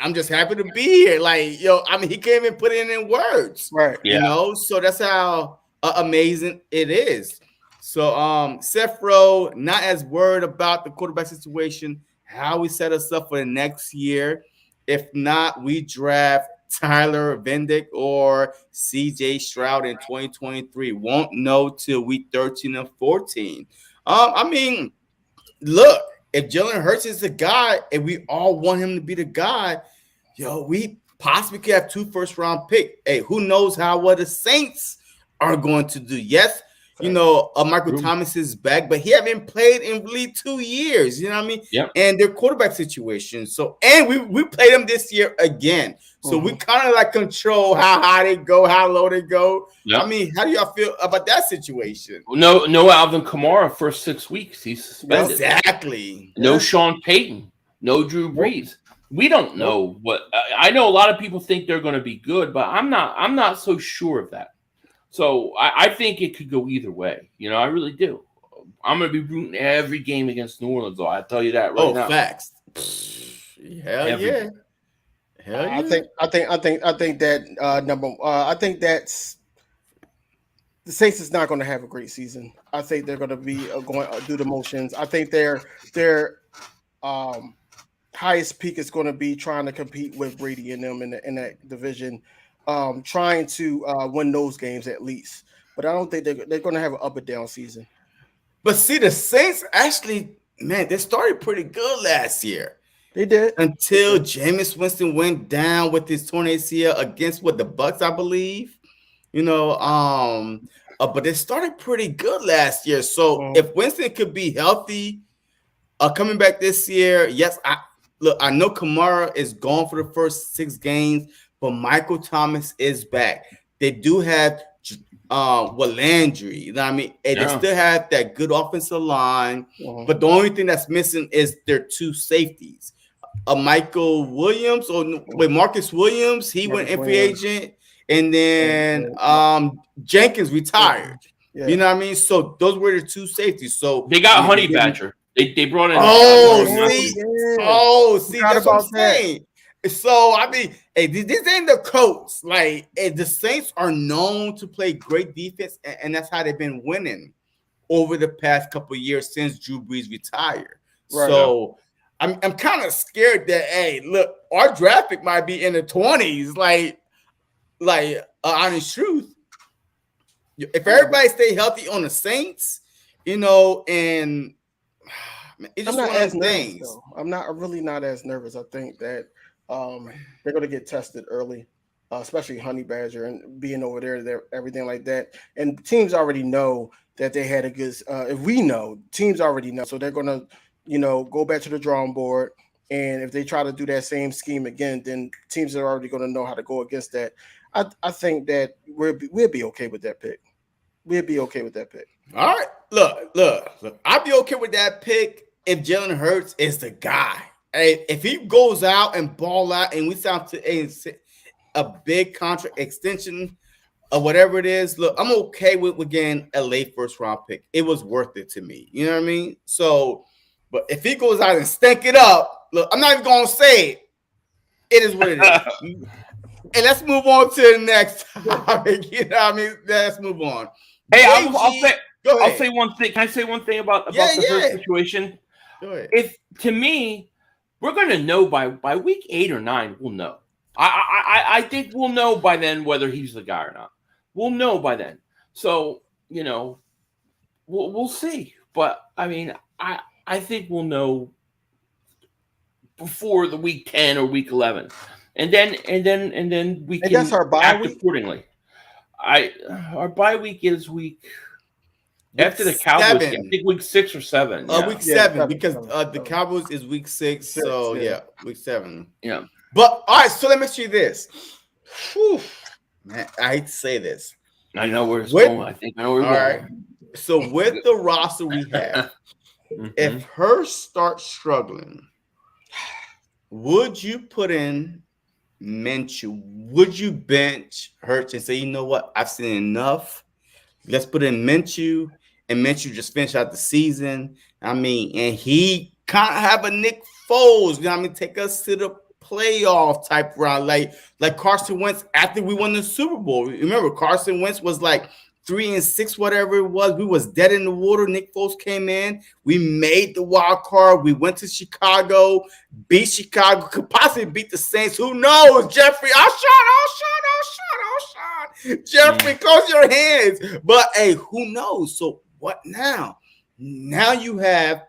I'm just happy to be here. He can't even put it in words. Right. Yeah. So that's how amazing it is. So, Seth Rowe, not as worried about the quarterback situation, how we set us up for the next year. If not, we draft Tyler Vendick or CJ Stroud in 2023. Won't know till week 13 and 14. Look, if Jalen Hurts is the guy and we all want him to be the guy, we possibly could have 2 first-round picks. Hey, who knows what the Saints are going to do? Yes, Michael Thomas is back, but he haven't played in really 2 years. You know what I mean? Yep. And their quarterback situation. So, and we played them this year again. So we kind of like control how high they go, how low they go. Yep. I mean, how do y'all feel about that situation? No Alvin Kamara for 6 weeks. He's suspended. Exactly. No Sean Payton. No Drew Brees. We don't know what. I know a lot of people think they're going to be good, but I'm not so sure of that. So I think it could go either way. I really do. I'm going to be rooting every game against New Orleans, though. I tell you that right now. Oh, facts. Hell yeah. I think that I think that's the Saints is not going to have a great season. I think they're going to be going through the motions. I think their highest peak is going to be trying to compete with Brady and them in that division. Trying to win those games at least, but I don't think they're going to have an up and down season. But see, the Saints actually, man, they started pretty good last year. They did until Jameis Winston went down with his torn ACL against the Bucks, I believe. But they started pretty good last year. So if Winston could be healthy, coming back this year, yes, I know Kamara is gone for the first 6 games. But Michael Thomas is back. They do have Landry. You know what I mean? And they still have that good offensive line. But the only thing that's missing is their 2 safeties. Michael Williams Marcus Williams. He went in free agent. And then Jenkins retired. Yeah. You know what I mean? So those were the 2 safeties. So they got Honey Badger. They brought in. See, that's what I'm saying. So, I mean, hey, this ain't the Colts. Like, the Saints are known to play great defense, and that's how they've been winning over the past couple of years since Drew Brees retired. Right. So, I'm kind of scared that, hey, look, our draft pick might be in the 20s. Like, honest truth. If everybody stay healthy on the Saints, and it's just one of those things. I'm really not as nervous. I think that they're going to get tested early, especially Honey Badger and being over there, everything like that. And teams already know that they had a good. If we know, teams already know, so they're going to, go back to the drawing board. And if they try to do that same scheme again, then teams are already going to know how to go against that. I think that we'll be okay with that pick. We'll be okay with that pick. All right, look. I'd be okay with that pick if Jalen Hurts is the guy. Hey, if he goes out and ball out and we sign to a big contract extension or whatever it is, look, I'm okay with getting a late first round pick. It was worth it to me. You know what I mean? So, but if he goes out and stink it up, look, I'm not even going to say it. It is what it is. And let's move on to the next topic. You know what I mean? Let's move on. Hey, I'll say one thing. Can I say one thing about the Hurts situation? Go ahead. To me, we're going to know by week 8 or 9. We'll know. I think we'll know by then whether he's the guy or not. We'll know by then. So, we'll see. But I mean, I think we'll know before the week 10 or week 11, and then we can that's our bye week accordingly. Our bye week is week after the Cowboys game, I think week 6 or 7. Week 7 because the Cowboys is week 6. So week 7. Yeah. But all right, so let me ask you this. Whew, man, I hate to say this. I know where it's going. I think I know where it's going. Right. So with the roster we have, if Hurts starts struggling, would you put in Minshew? Would you bench Hurts and say, you know what, I've seen enough? Let's put in Minshew, and Minshew just finish out the season. I mean, and he kind of have a Nick Foles, you know what I mean, take us to the playoff type round, like Carson Wentz after we won the Super Bowl. Remember, Carson Wentz was like 3-6, whatever it was. We was dead in the water. Nick Foles came in. We made the wild card. We went to Chicago, beat Chicago, could possibly beat the Saints. Who knows? Jeffrey, I'll shot. Jeffrey, close your hands. But hey, who knows? So what now? Now you have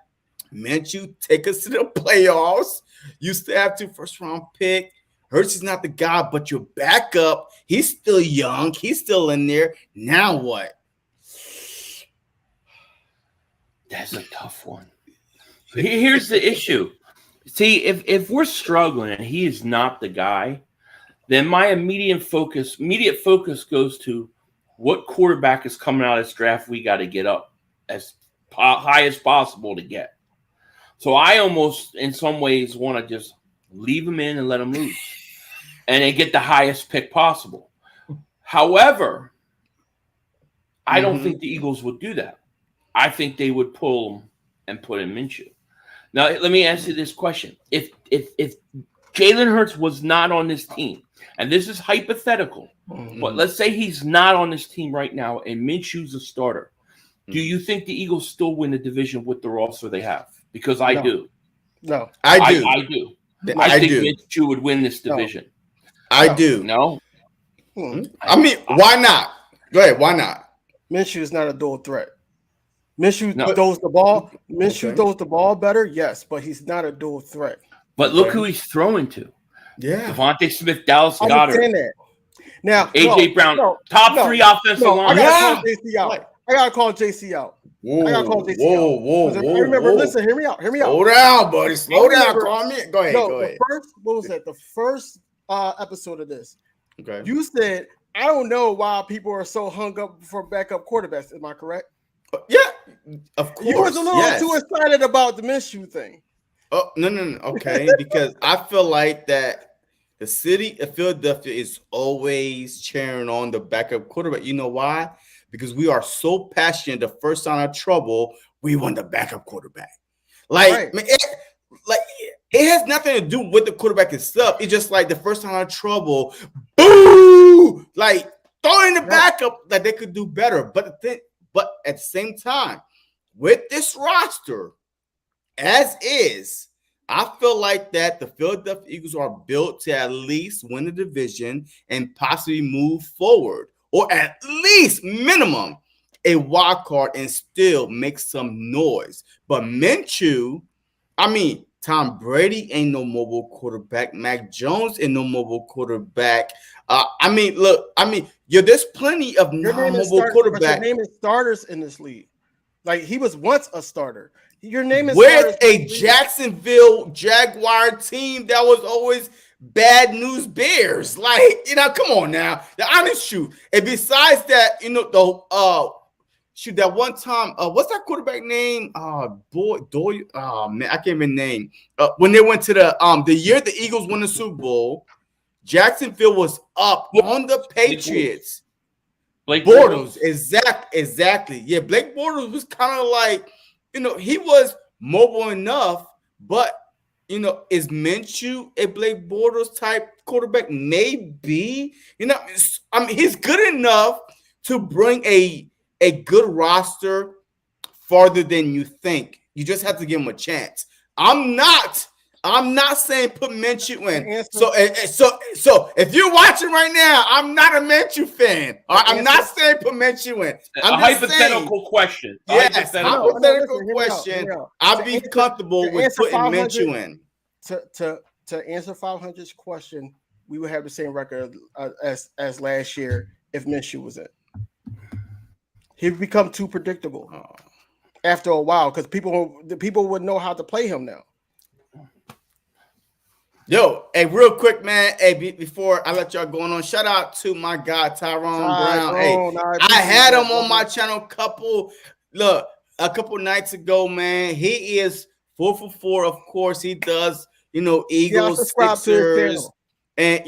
Minshew take us to the playoffs. You still have 2 first-round pick. Hurts is not the guy, but your backup, he's still young. He's still in there. Now what? That's a tough one. Here's the issue. See, if we're struggling and he is not the guy, then my immediate focus goes to what quarterback is coming out of this draft we got to get up as high as possible to get. So I almost, in some ways, want to just leave him in and let him loose and then get the highest pick possible. However, I don't think the Eagles would do that. I think they would pull him and put in Minshew. Now, let me ask you this question. If Jalen Hurts was not on this team, and this is hypothetical, but let's say he's not on this team right now and Minshew's a starter, do you think the Eagles still win the division with the roster they have? Because I do. No. I do. I do. I think Minshew would win this division. I do. No? I mean, why not? Go ahead. Why not? Minshew is not a dual threat. Minshew throws the ball. Minshew throws the ball better, yes, but he's not a dual threat. But look who he's throwing to. Yeah. Devonta Smith, Dallas I Goedert. understand that. Now, AJ Brown, top three offensive line. I gotta call JC out. Whoa. I remember, listen, hear me out. Slow down, buddy. Slow down. Call me. Go ahead. What was that? The first episode of this. Okay. You said, I don't know why people are so hung up for backup quarterbacks. Am I correct? Yeah, of course. You was a little too excited about the Minshew thing. Oh, no. Okay, because I feel like that the city of Philadelphia is always cheering on the backup quarterback. You know why? Because we are so passionate. The first sign of trouble, we want the backup quarterback. Like, man, it has nothing to do with the quarterback itself. It's just like the first sign of trouble, boo! Like, throw in the backup that they could do better. But at the same time, with this roster, as is, I feel like that the Philadelphia Eagles are built to at least win the division and possibly move forward, or at least minimum a wild card and still make some noise. But Minshew, I mean, Tom Brady ain't no mobile quarterback. Mac Jones ain't no mobile quarterback. There's plenty of non-mobile quarterbacks. Your name is starters in this league. Like, he was once a starter. Your name is with a Jacksonville Jaguar team that was always bad news bears. Like, come on now. The honest truth. And besides that, that one time, what's that quarterback name? Man, I can't remember the name. When they went to the year the Eagles won the Super Bowl, Jacksonville was up on the Patriots. Blake Bortles, exactly. Yeah, Blake Bortles was kind of like, he was mobile enough, but is Minshew a Blake Bortles type quarterback? Maybe. He's good enough to bring a good roster farther than you think. You just have to give him a chance. I'm not saying put Minshew in. So if you're watching right now, I'm not a Minshew fan. I'm not saying put Minshew in. I'm a hypothetical question. Yes, hypothetical question. I'd be comfortable with putting Minshew in. To answer 500's question, we would have the same record as last year if Minshew was in. He'd become too predictable after a while because the people would know how to play him now. Yo, hey, real quick, man. Hey, before I let y'all go on, shout out to my guy Tyrone Brown. Hey, I had him on my channel a couple nights ago, man. He is 4 for 4, of course. He does, Eagles, Sixers, and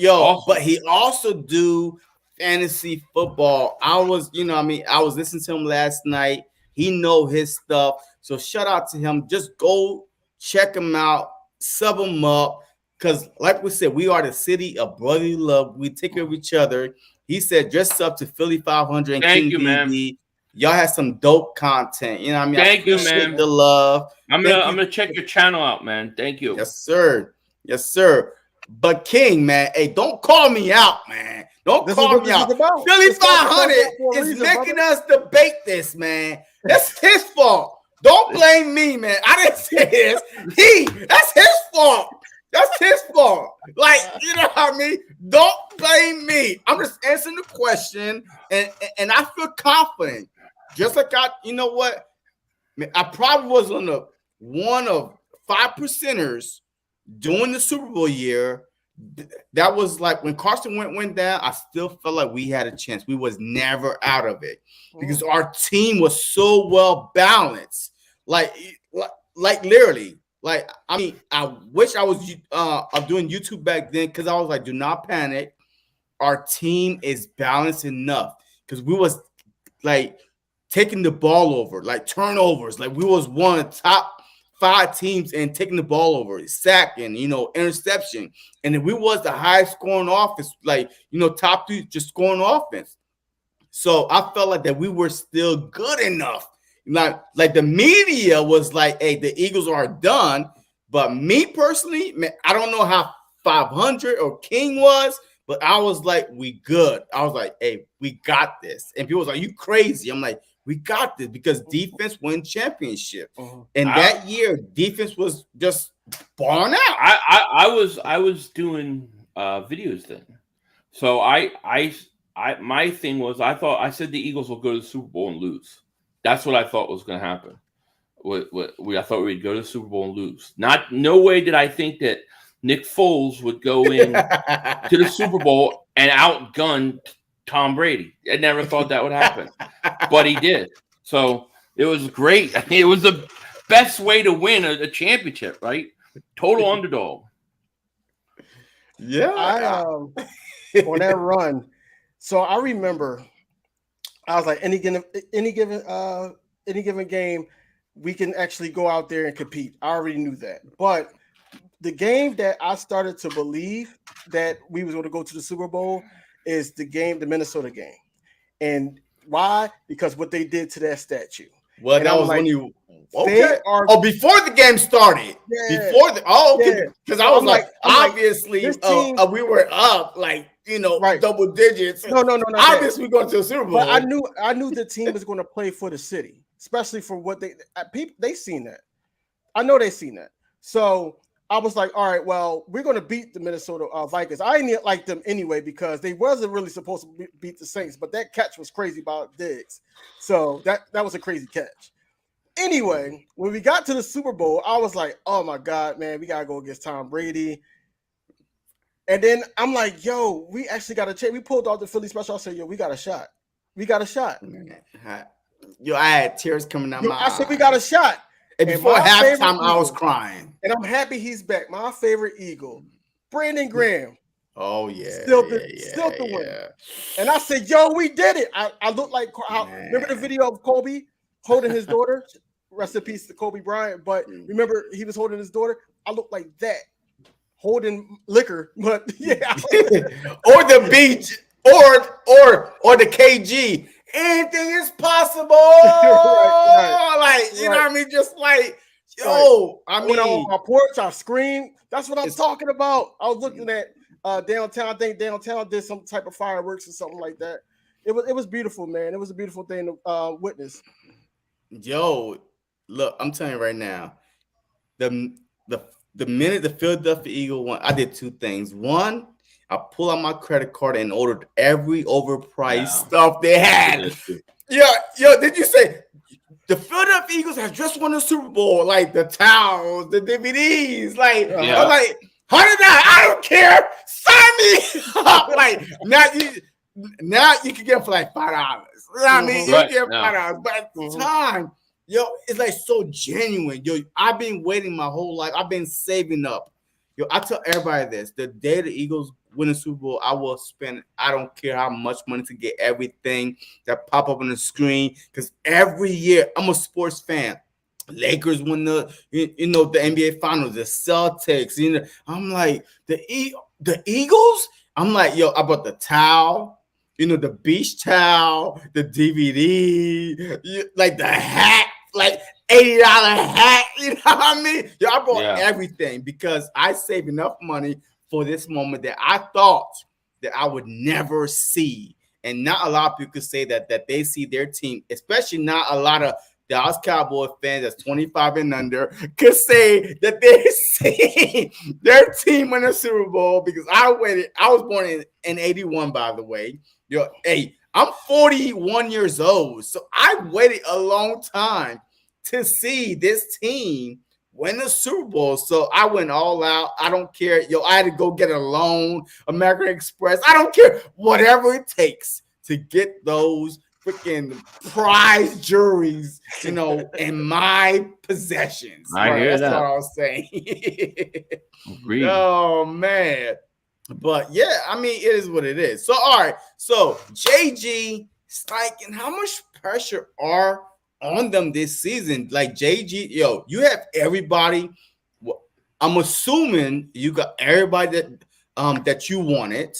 but he also do fantasy football. I was listening to him last night. He know his stuff. So shout out to him. Just go check him out, sub him up. Because like we said, we are the city of brotherly love. We take care of each other. He said, dress up to Philly.500 and Thank King you, BB. Man. Y'all have some dope content. Thank you, man. The love. I'm gonna check your channel out, man. Thank you. Yes, sir. But King, man, hey, don't call me out, man. Don't call me out. Philly.500 is making us debate this, man. That's his fault. Don't blame me, man. I didn't say this. That's his fault. That's his fault. Like, you know what I mean? Don't blame me. I'm just answering the question, and I feel confident. Just like you know what? Man, I probably was on the one of 5%ers during the Super Bowl year. That was like when Carson went down. I still felt like we had a chance. We was never out of it because our team was so well balanced. Like, like literally. Like, I mean, I wish I was doing YouTube back then because I was like, do not panic. Our team is balanced enough because we was like taking the ball over, like turnovers. Like we was one of the top 5 teams in taking the ball over, sacking, interception. And then we was the highest scoring offense, like, top 3 just scoring offense. So I felt like that we were still good enough. Like the media was like, hey, the Eagles are done. But me personally, man, I don't know how 500 or King was, but I was like, we good. I was like, hey, we got this. And people was like, you crazy. I'm like, we got this because defense won championship. And that year, defense was just barn out. I was doing videos then. So my thing was I said the Eagles will go to the Super Bowl and lose. That's what I thought was going to happen. I thought we'd go to the Super Bowl and lose. No way did I think that Nick Foles would go in to the Super Bowl and outgun Tom Brady. I never thought that would happen, but he did. So it was great. I mean, it was the best way to win a championship, right? Total underdog. Yeah. On that run. So I remember I was like, any given game, we can actually go out there and compete. I already knew that. But the game that I started to believe that we was going to go to the Super Bowl is the Minnesota game. And why? Because what they did to that statue. Well, and that was like, when you before the game started. Yeah, because I was like, obviously, we were up like double digits. No. Obviously, we're going to the Super Bowl. But I knew the team was going to play for the city, especially for what they seen that. I know they seen that. So I was like, all right, well, we're going to beat the Minnesota Vikings. I didn't like them anyway because they wasn't really supposed to beat the Saints, but that catch was crazy by Diggs. So that was a crazy catch. Anyway, when we got to the Super Bowl, I was like, oh my God, man, we got to go against Tom Brady. And then I'm like, yo, we actually got a chance. We pulled off the Philly special. I said, yo, we got a shot. We got a shot. Yo, I had tears coming out my eyes. I said, we got a shot. And before halftime, I was crying. And I'm happy he's back. My favorite Eagle, Brandon Graham. Oh, yeah. Still the winner. And I said, yo, we did it. I looked like, remember the video of Kobe holding his daughter? Rest in peace to Kobe Bryant. But remember, he was holding his daughter. I looked like that, holding liquor. But yeah. Or the beach, or the KG. Anything is possible. Right. Like, you know what I mean? Just like, yo, I mean, on my porch, I screamed. That's what I'm talking about. I was looking at downtown. I think downtown did some type of fireworks or something like that. It was beautiful, man. It was a beautiful thing to witness. Yo, look, I'm telling you right now, the minute the Philadelphia Eagle won, I did 2 things. One, I pulled out my credit card and ordered every overpriced stuff they had. Yo, did you say the Philadelphia Eagles have just won the Super Bowl? Like the towels, the DVDs, like I'm like $100. I don't care. Sign me up. Like now you can get them for like $5. You know what I mean? You get $5, but at the time, yo, it's like so genuine. Yo, I've been waiting my whole life. I've been saving up. Yo, I tell everybody this: the day the Eagles win the Super Bowl, I will spend, I don't care how much money, to get everything that pop up on the screen. Because every year, I'm a sports fan. Lakers win the NBA Finals, the Celtics. I'm like the Eagles. I'm like, yo, I bought the towel. The beach towel, the DVD, like the hat, like $80 hat. You know what I mean? Yo, I bought everything because I saved enough money for this moment that I thought that I would never see. And not a lot of people could say that they see their team, especially not a lot of Dallas Cowboy fans that's 25 and under, could say that they see their team win a Super Bowl because I waited. I was born in 81, by the way. Yo, hey, I'm 41 years old, so I waited a long time to see this team win the Super Bowl. So I went all out. I don't care. Yo, I had to go get a loan, American Express. I don't care. Whatever it takes to get those freaking prize juries, in my possessions. I hear That's that. what I was saying. Agreed. Oh, man. But yeah, I mean, it is what it is. So, all right. So, JG, Steichen, how much pressure are on them this season? Like, JG, yo, you have everybody. I'm assuming you got everybody that you wanted.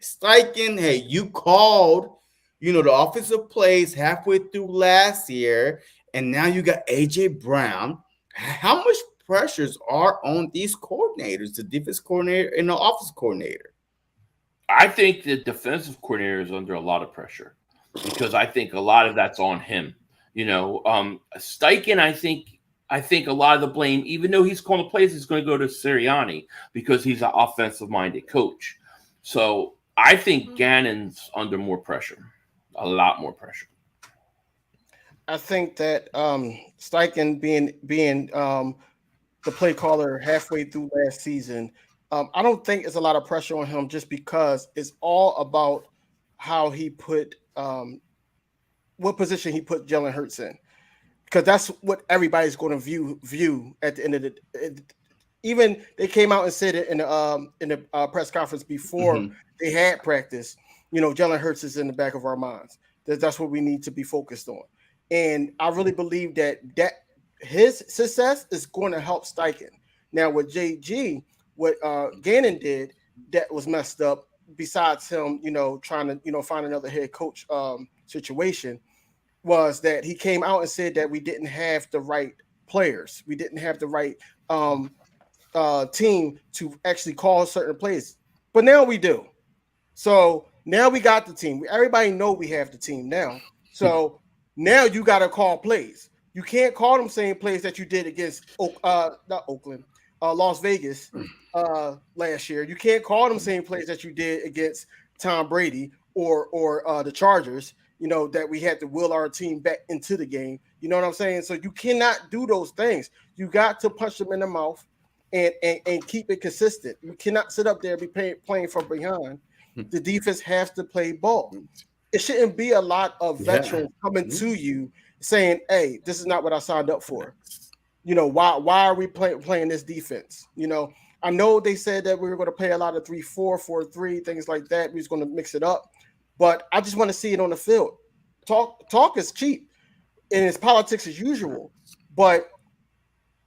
Steichen, hey, you called, the offensive plays halfway through last year, and now you got AJ Brown. How much pressures are on these coordinators, the defense coordinator and the offensive coordinator? I think the defensive coordinator is under a lot of pressure because I think a lot of that's on him. Steichen, I think a lot of the blame, even though he's calling the plays, is going to go to Sirianni because he's an offensive-minded coach. So I think Gannon's under more pressure, a lot more pressure. I think that Steichen being the play caller halfway through last season, I don't think it's a lot of pressure on him just because it's all about how he put what position he put Jalen Hurts in, because that's what everybody's going to view at the end of the. Even they came out and said it in the press conference before they had practice. Jalen Hurts is in the back of our minds. That's what we need to be focused on, and I really believe that his success is going to help Steichen. Now with JG, what Gannon did that was messed up, besides him, trying to, find another head coach situation, was that he came out and said that we didn't have the right players. We didn't have the right team to actually call certain plays. But now we do. So now we got the team. Everybody know we have the team now. So now you got to call plays. You can't call them same plays that you did against not Oakland, Las Vegas last year. You can't call them same plays that you did against Tom Brady or the Chargers. That we had to will our team back into the game. You know what I'm saying? So you cannot do those things. You got to punch them in the mouth and keep it consistent. You cannot sit up there and be playing from behind. The defense has to play ball. It shouldn't be a lot of veterans coming to you saying, "Hey, this is not what I signed up for." Why are we playing this defense? I know they said that we were going to play a lot of 3-4, 4-3, things like that. We was going to mix it up, but I just want to see it on the field. Talk is cheap, and it's politics as usual. But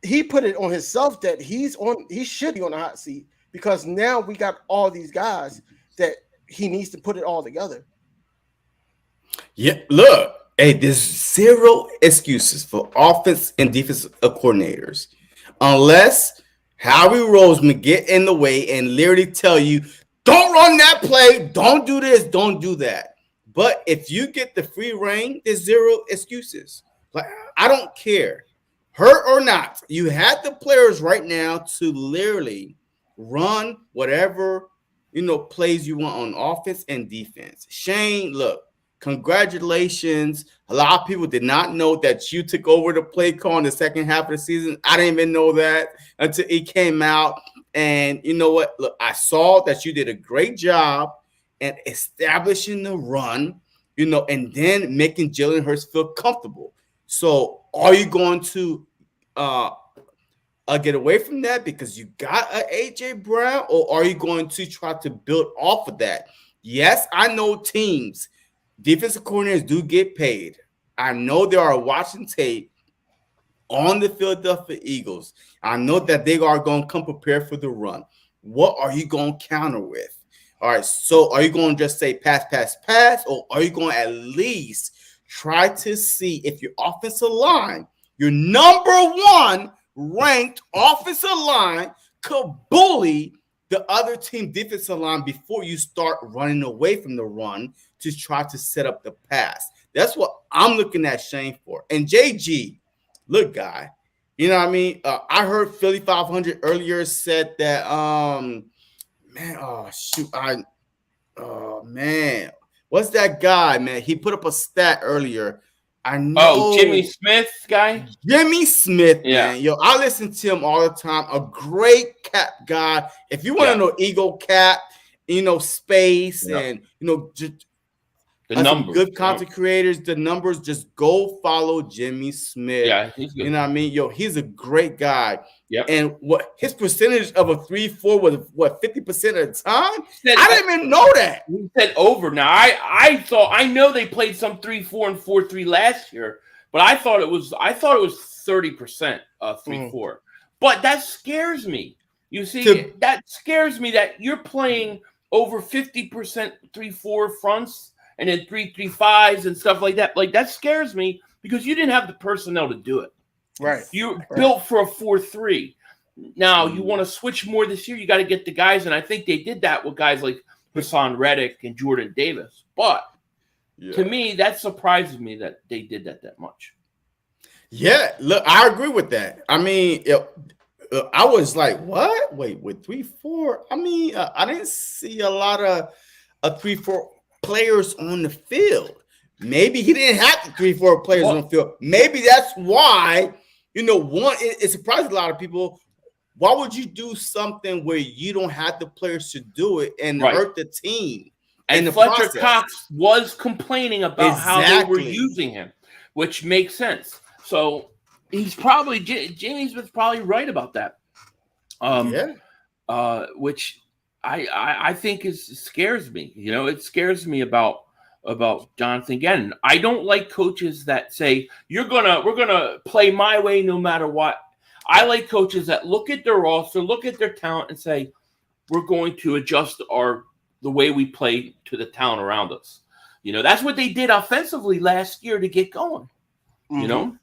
he put it on himself that he should be on the hot seat because now we got all these guys that he needs to put it all together. Yeah, look. Hey, there's zero excuses for offense and defensive coordinators unless Howie Roseman get in the way and literally tell you, don't run that play, don't do this, don't do that. But if you get the free reign, there's zero excuses. Like, I don't care, hurt or not. You have the players right now to literally run whatever plays you want on offense and defense. Shane, look. Congratulations. A lot of people did not know that you took over the play call in the second half of the season. I didn't even know that until it came out. And you know what? Look, I saw that you did a great job at establishing the run, and then making Jalen Hurts feel comfortable. So are you going to get away from that because you got an AJ Brown, or are you going to try to build off of that? Yes, I know teams. Defensive coordinators do get paid. I know they are watching tape on the Philadelphia Eagles. I know that they are going to come prepared for the run. What are you going to counter with? All right, so are you going to just say pass, pass, pass, or are you going to at least try to see if your offensive line, your number one ranked offensive line, could bully the other team defensive line before you start running away from the run to try to set up the pass? That's what I'm looking at Shane for. And JG, look, guy, you know what I mean? I heard Philly.500 earlier said that, what's that guy, man? He put up a stat earlier. I Oh, know Jimmy Smith guy. Jimmy Smith, Yeah, man. Yo, I listen to him all the time. A great cap guy. If you want to yeah. know Eagle Cap, space Yeah. and just The some numbers. good content creators, the numbers, just go follow Jimmy Smith. Yeah, he's You good. know what I mean? Yo, he's a great guy. Yep. And what his percentage of a 3-4 was 50% of the time? Said, I didn't even know that. he said over. Now I know they played some 3-4 and 4-3 last year, but I thought it was 30% 3-4. But that scares me. You see, that scares me that you're playing over 50% 3-4 fronts and then 3-3-5s and stuff like that. Like, that scares me because you didn't have the personnel to do it. Right. You're built for a 4-3. Now, you want to switch more this year, you got to get the guys, and I think they did that with guys like Hassan Reddick and Jordan Davis. But to me, that surprises me that they did that much. Yeah, look, I agree with that. I mean, I was like, what? Wait, with 3-4? I mean, I didn't see a lot of 3-4 players on the field. Maybe he didn't have the 3-4 players on the field. Maybe that's why, it surprised a lot of people. Why would you do something where you don't have the players to do it and hurt the team? And Fletcher Cox was complaining about how they were using him, which makes sense. So he's probably Jamie Smith's probably right about that. Which I think scares me. It scares me about Jonathan Gannon. I don't like coaches that say we're gonna play my way no matter what. I like coaches that look at their roster, look at their talent, and say we're going to adjust the way we play to the talent around us. That's what they did offensively last year to get going. Mm-hmm.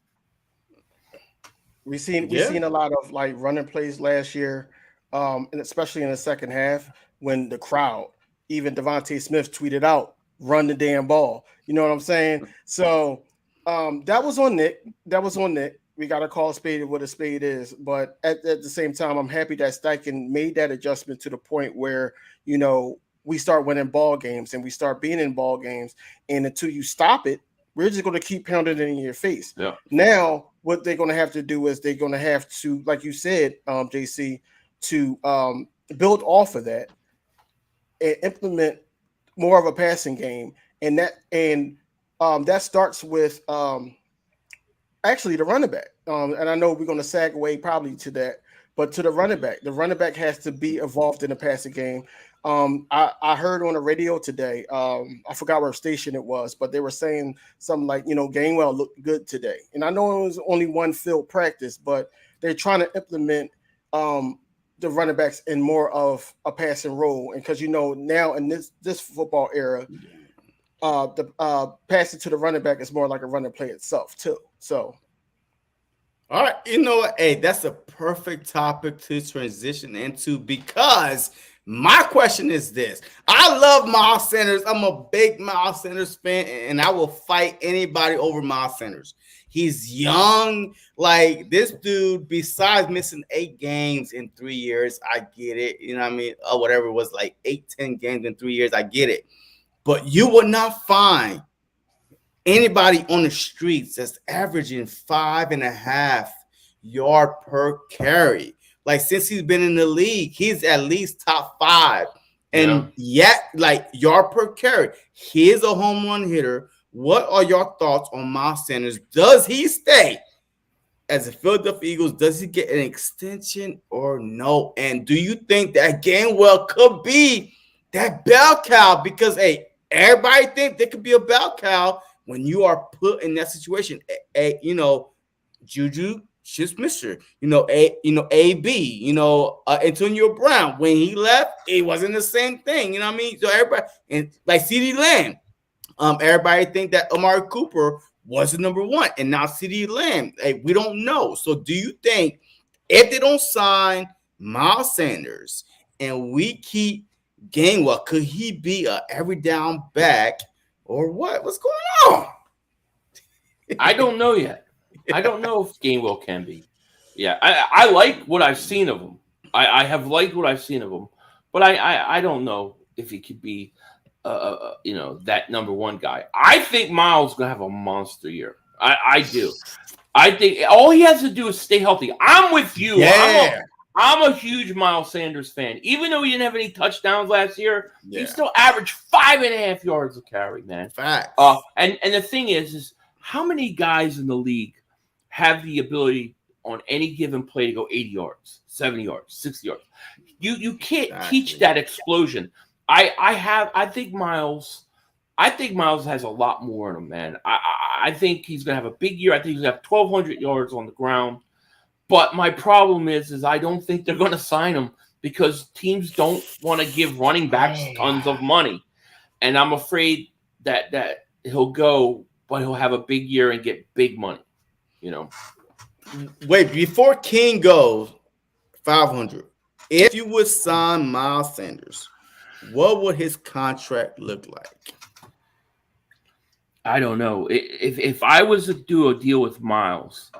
We seen a lot of like running plays last year, and especially in the second half when the crowd, even Devonta Smith tweeted out, "Run the damn ball." You know what I'm saying? So that was on Nick. We got to call a spade what a spade is. But at the same time, I'm happy that Steichen made that adjustment to the point where, we start winning ball games and we start being in ball games. And until you stop it, we're just going to keep pounding it in your face. Yeah. Now, what they're going to have to do is they're going to have to, like you said, JC, to build off of that and implement more of a passing game. And that starts with actually the running back. And I know we're going to segue probably to that, but to the running back. The running back has to be involved in the passing game. I heard on the radio today, I forgot what station it was, but they were saying something like, Gainwell looked good today. And I know it was only one field practice, but they're trying to implement the running backs in more of a passing role. And because, now in this football era, the passing to the running back is more like a running play itself too. So. All right. You know what? Hey, that's a perfect topic to transition into because my question is this. I love Miles Sanders. I'm a big Miles Sanders fan, and I will fight anybody over Miles Sanders. He's young. Like, this dude, besides missing 8 games in 3 years, I get it. You know what I mean? Or whatever it was, like 8-10 games in 3 years, I get it. But you will not find anybody on the streets that's averaging 5.5 yards per carry. Like, since he's been in the league, he's at least top 5. And yet, like, yard per carry, he's a home run hitter. What are your thoughts on Miles Sanders? Does he stay as a Philadelphia Eagles? Does he get an extension or no? And do you think that Gainwell could be that bell cow? Because, hey, everybody think there could be a bell cow when you are put in that situation. Juju Smith-Schuster, AB, Antonio Brown. When he left, it wasn't the same thing. You know what I mean? So everybody, and like CeeDee Lamb, everybody think that Amari Cooper was the number 1, and now CeeDee Lamb. Hey, we don't know. So do you think if they don't sign Miles Sanders and we keep Gainwell, could he be a every down back or what? What's going on? I don't know yet. I don't know if Gainwell can be. Yeah, I like what I've seen of him. I have liked what I've seen of him, but I don't know if he could be, that number 1 guy. I think Miles is gonna have a monster year. I do. I think all he has to do is stay healthy. I'm with you. Yeah. I'm a huge Miles Sanders fan. Even though he didn't have any touchdowns last year, Yeah. he still averaged 5.5 yards a carry, man. Facts. And the thing is how many guys in the league have the ability on any given play to go 80 yards, 70 yards, 60 yards? You can't teach that explosion. I think Miles has a lot more in him, man. I think he's gonna have a big year. I think he's gonna have 1,200 yards on the ground. But my problem is I don't think they're gonna sign him because teams don't want to give running backs tons of money, and I'm afraid that he'll go, but he'll have a big year and get big money. You know. Wait, before King goes, 500. If you would sign Miles Sanders, what would his contract look like? I don't know. If I was to do a deal with Miles,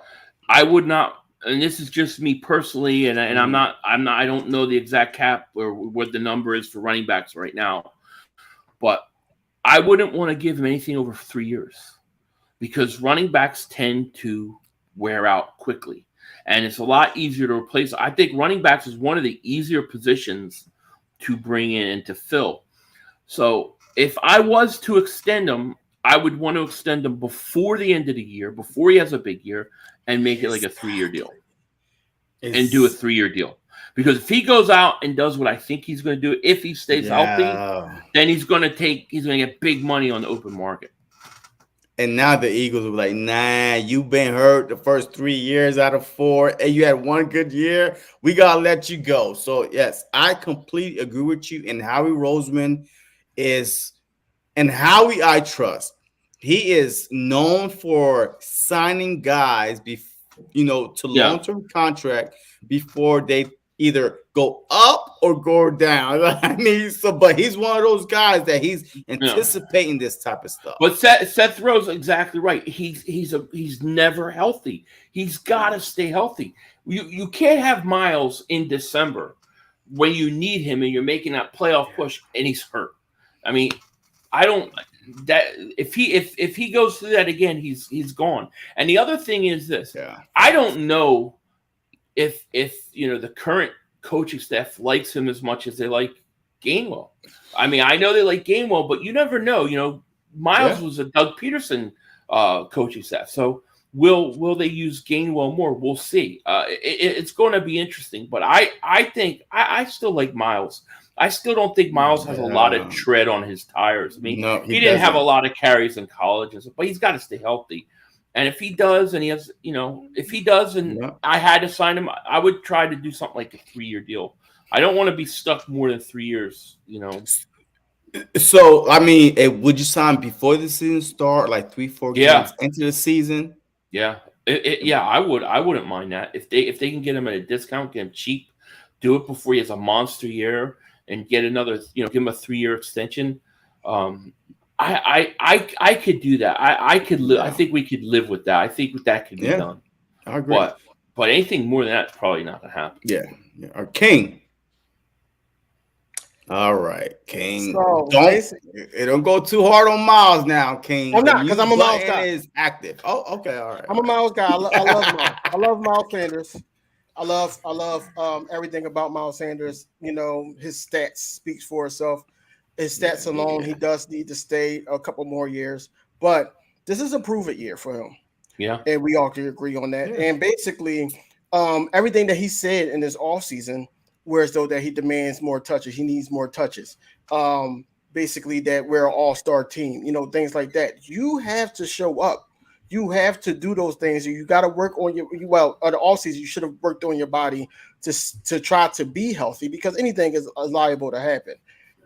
I would not. And this is just me personally, and I'm not. I don't know the exact cap or what the number is for running backs right now, but I wouldn't want to give him anything over 3 years because running backs tend to wear out quickly, and it's a lot easier to replace. I think running backs is one of the easier positions to bring in and to fill. So if I was to extend him, I would want to extend him before the end of the year, before he has a big year, and make it like a 3-year deal. And do a 3-year deal. Because if he goes out and does what I think he's going to do, if he stays healthy, then he's going to get big money on the open market. And now the Eagles will be like, nah, you've been hurt the first 3 years out of 4, and you had one good year. We got to let you go. So, yes, I completely agree with you. And Howie Roseman is – and Howie I trust. He is known for signing guys, to long-term contract before they either go up or go down. But he's one of those guys that he's anticipating this type of stuff. But Seth Rose exactly right. He's never healthy. He's got to stay healthy. You can't have Miles in December when you need him and you're making that playoff push and he's hurt. I mean, I don't. That if he goes through that again, he's gone. And the other thing is this: I don't know if the current coaching staff likes him as much as they like Gainwell. I mean, I know they like Gainwell, but you never know. Miles was a Doug Peterson coaching staff, so will they use Gainwell more? We'll see. It's going to be interesting, but I think I still like Miles. I still don't think Miles has a lot of tread on his tires. I mean, he didn't have a lot of carries in college, but he's got to stay healthy. And if he does, and I had to sign him, I would try to do something like a 3-year deal. I don't want to be stuck more than 3 years, So, I mean, would you sign before the season start, like 3-4 games into the season? Yeah, I would. I wouldn't mind that if they can get him at a discount, get him cheap, do it before he has a monster year. And get another, give him a 3-year extension. I could do that. I could live. I think we could live with that. I think that could be done. I agree. But anything more than that's probably not gonna happen. Yeah. King. All right, King. So, don't go too hard on Miles now, King. I'm not, because I'm a Miles guy. Is active. Oh, okay, all right. I'm a Miles guy. I love Miles. I love Miles Sanders. I love everything about Miles Sanders. His stats speaks for itself. His stats alone, he does need to stay a couple more years. But this is a prove-it year for him. Yeah. And we all can agree on that. Yeah. And basically, everything that he said in this offseason, whereas though that he demands more touches, he needs more touches. Basically, that we're an all-star team, things like that. You have to show up. You have to do those things. You got to work on the offseason, you should have worked on your body to try to be healthy because anything is liable to happen.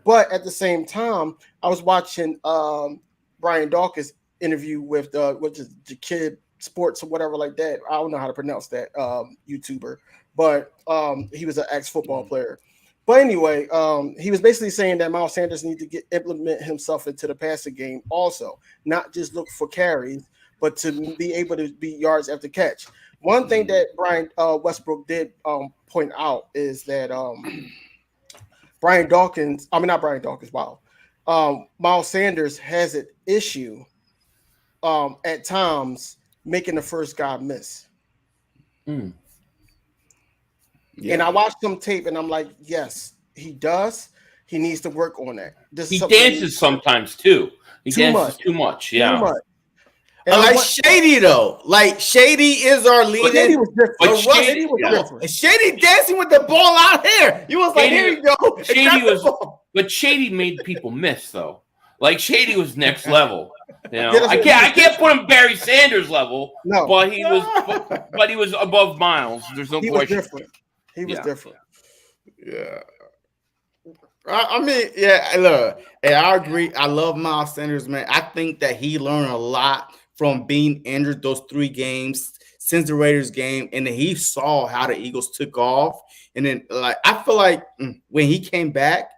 But at the same time, I was watching Brian Dawkins interview with the Kid Sports or whatever like that. I don't know how to pronounce that YouTuber, but he was an ex-football player. But anyway, he was basically saying that Miles Sanders needs to implement himself into the passing game also, not just look for carries, but to be able to be yards after catch. One thing that Brian Westbrook did point out is that Miles Sanders has an issue at times making the first guy miss. Mm. Yeah. And I watched some tape, and I'm like, yes, he does. He needs to work on that. This is He something that dances sometimes too. He too dances much, too much. too Yeah. much. And I I like want Shady though. Like Shady is our But Shady leading. was different. but Shady was yeah. different. And Shady dancing with the ball out here. He was like, Shady, here you go. And Shady grab the was, ball. but Shady made people miss though. Like Shady was next level. You Yeah, know, that's I what can't he I can't put him Barry Sanders level, No, but but he was above Miles. There's no he was question. different. He was Yeah. different. Yeah. I mean, yeah, look, and I agree. I love Miles Sanders, man. I think that he learned a lot from being injured those 3 games since the Raiders game, and then he saw how the Eagles took off. And then, like, I feel like when he came back,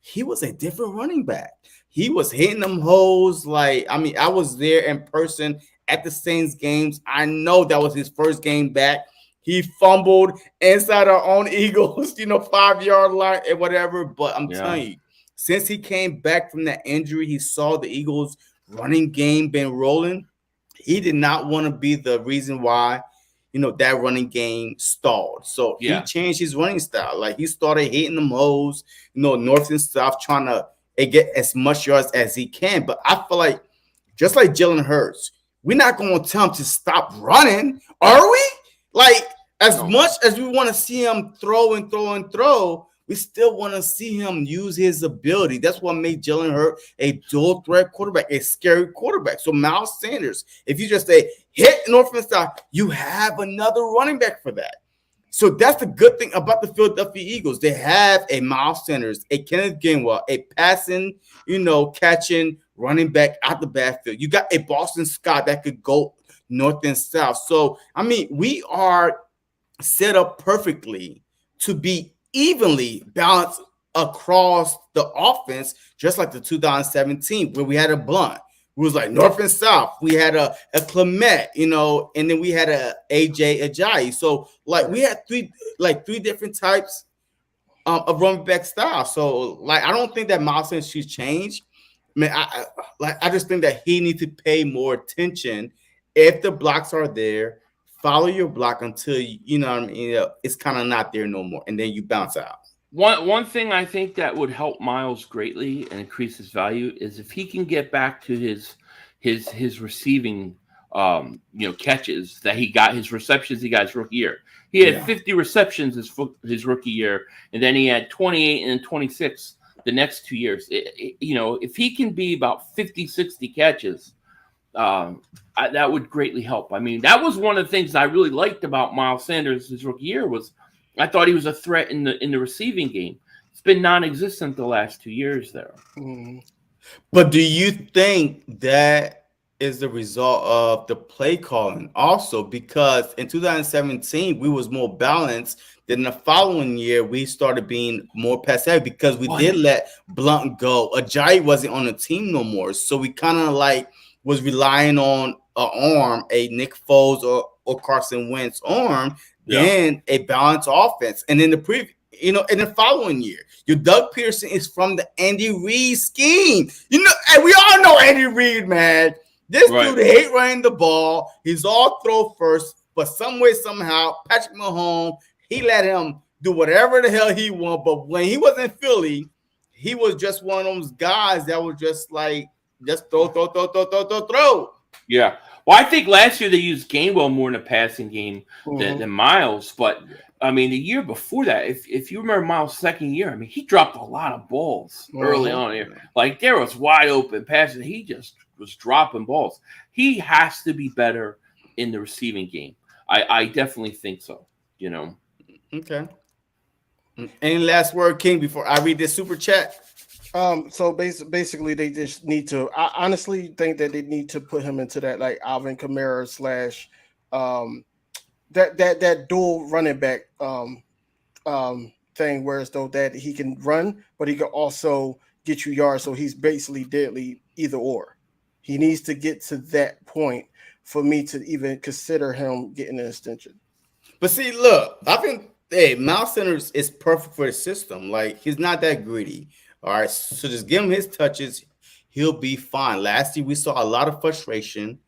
he was a different running back. He was hitting them holes. Like, I mean, I was there in person at the Saints games. I know that was his first game back. He fumbled inside our own Eagles, 5-yard line and whatever. But I'm Yeah. telling you, since he came back from that injury, he saw the Eagles running game been rolling. He did not want to be the reason why, that running game stalled. So he Yeah. changed his running style. Like he started hitting them holes, north and south, trying to get as much yards as he can. But I feel like just like Jalen Hurts, we're not going to tell him to stop running, are we? Like, as No. much as we want to see him throw and throw and throw, we still want to see him use his ability. That's what made Jalen Hurts a dual threat quarterback, a scary quarterback. So Miles Sanders, if you just say hit north and south, you have another running back for that. So that's the good thing about the Philadelphia Eagles. They have a Miles Sanders, a Kenneth Gainwell, a passing, catching running back out the backfield. You got a Boston Scott that could go north and south. So, I mean, we are set up perfectly to be evenly balanced across the offense, just like the 2017, where we had a Blunt. It was like north and south. We had a Clement, and then we had a AJ Ajayi. So, like, we had three different types of running back style. So, like, I don't think that Miles Sanders should change. Man, I just think that he needs to pay more attention. If the blocks are there, follow your block until you know what I mean. It's kind of not there no more, and then you bounce out. One thing I think that would help Miles greatly and increase his value is if he can get back to his receiving catches that he got, his receptions he got his rookie year. He had 50 receptions his rookie year, and then he had 28 and 26 the next 2 years. If he can be about 50, 60 catches, that would greatly help. I mean, that was one of the things I really liked about Miles Sanders his rookie year was I thought he was a threat in the receiving game. It's been non-existent the last 2 years there. Mm-hmm. But do you think that is the result of the play calling also? Because in 2017 we was more balanced. Then the following year we started being more pass heavy because we did let Blunt go. Ajayi wasn't on the team no more, so we kind of like was relying on an arm, a Nick Foles or Carson Wentz arm, then a balanced offense. And then in the following year, your Doug Peterson is from the Andy Reid scheme. And we all know Andy Reid, man. This dude hate running the ball. He's all throw first, but some way, somehow, Patrick Mahomes, he let him do whatever the hell he want. But when he was in Philly, he was just one of those guys that was just like, just throw. Yeah. Well, I think last year they used Gainwell more in a passing game than Miles. But, I mean, the year before that, if you remember Miles' second year, I mean, he dropped a lot of balls early on here. Like, there was wide open passes. He just was dropping balls. He has to be better in the receiving game. I definitely think so, Okay. Any last word, King, before I read this super chat? So basically, they just need to. I honestly think that they need to put him into that like Alvin Kamara / that dual running back thing, whereas though that he can run, but he can also get you yards. So he's basically deadly either or. He needs to get to that point for me to even consider him getting an extension. But see, look, I think Miles Sanders is perfect for the system. Like he's not that greedy. All right, so just give him his touches. He'll be fine. Last year, we saw a lot of frustration.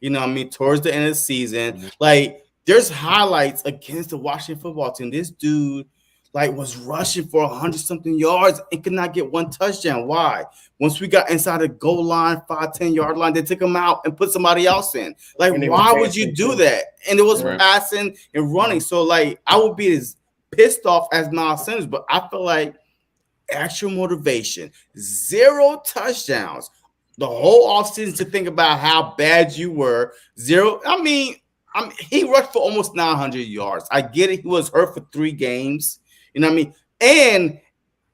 You know what I mean? Towards the end of the season. Mm-hmm. Like, there's highlights against the Washington football team. This dude, like, was rushing for 100-something yards and could not get one touchdown. Why? Once we got inside the goal line, 5-10 yard line, they took him out and put somebody else in. Like, why would you do that? And it was passing and running. So, like, I would be as pissed off as Miles Sanders, but I feel like actual motivation, 0 touchdowns, the whole offseason to think about how bad you were, 0. I mean, he rushed for almost 900 yards. I get it. He was hurt for 3 games. You know what I mean? And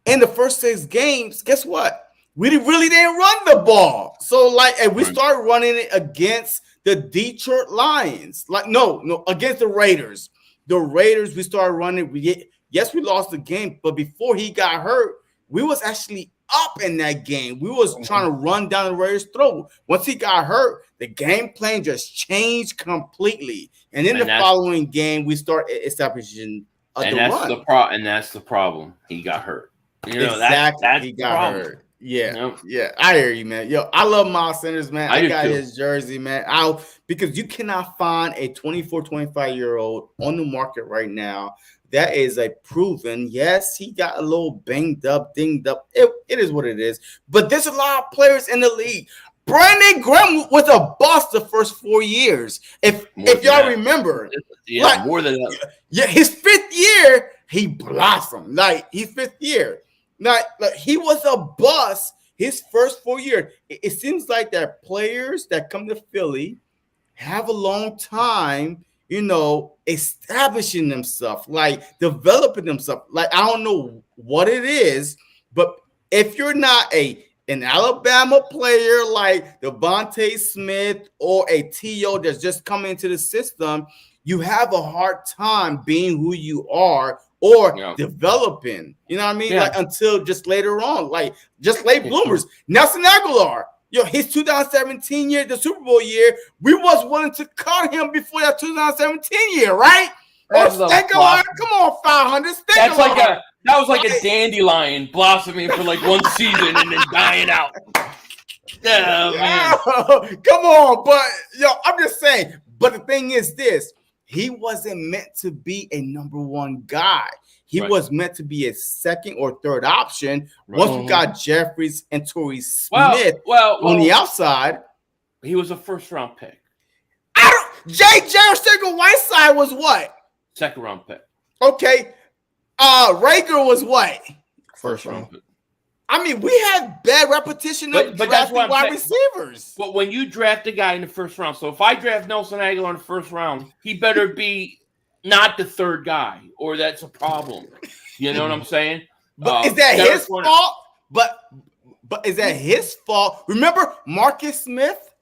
in the first 6 games, guess what? We really didn't run the ball. So, like, and we started running it against the Detroit Lions. Like, no, against the Raiders. The Raiders, we started running. Yes, we lost the game, but before he got hurt, we was actually up in that game. We was trying to run down the Raiders' throat. Once he got hurt, the game plan just changed completely. And in the following game, we start establishing and that's the problem. He got hurt. You know, exactly. That's he got hurt. Yeah, yeah. I hear you, man. Yo, I love Miles Sanders, man. I got his jersey, man. Because you cannot find a 24, 25-year-old on the market right now that is a proven. Yes, he got a little banged up, dinged up. It is what it is. But there's a lot of players in the league. Brandon Graham was a bust the first 4 years. If y'all remember, more than that. Yeah, his 5th year, he blossomed. Like, his 5th year. Like he was a bust his first 4 years. It seems like that players that come to Philly have a long time, establishing themselves, like developing themselves. Like, I don't know what it is, but if you're not an Alabama player like Devonta Smith or a T.O. that's just coming into the system, you have a hard time being who you are or developing. You know what I mean? Yeah. Like, until just later on, like just late bloomers. Nelson Aguilar, his 2017 year, the Super Bowl year, we was willing to cut him before that 2017 year, right? Come on, 500. That was like a dandelion blossoming for like one season and then dying out. Man. Come on, but I'm just saying. But the thing is this: he wasn't meant to be a number 1 guy. He was meant to be a 2nd or 3rd option. Once we got Jeffries and Torrey Smith on the outside, he was a 1st-round pick. J.J. Arcega-Whiteside was what? 2nd-round pick. Okay. Rager was what? 1st-round pick. I mean, we have bad repetition of drafting wide receivers. But when you draft a guy in the 1st round, so if I draft Nelson Aguilar in the 1st round, he better be not the 3rd guy, or that's a problem. You know what I'm saying? But is that his fault? But is that his fault? Remember Marcus Smith?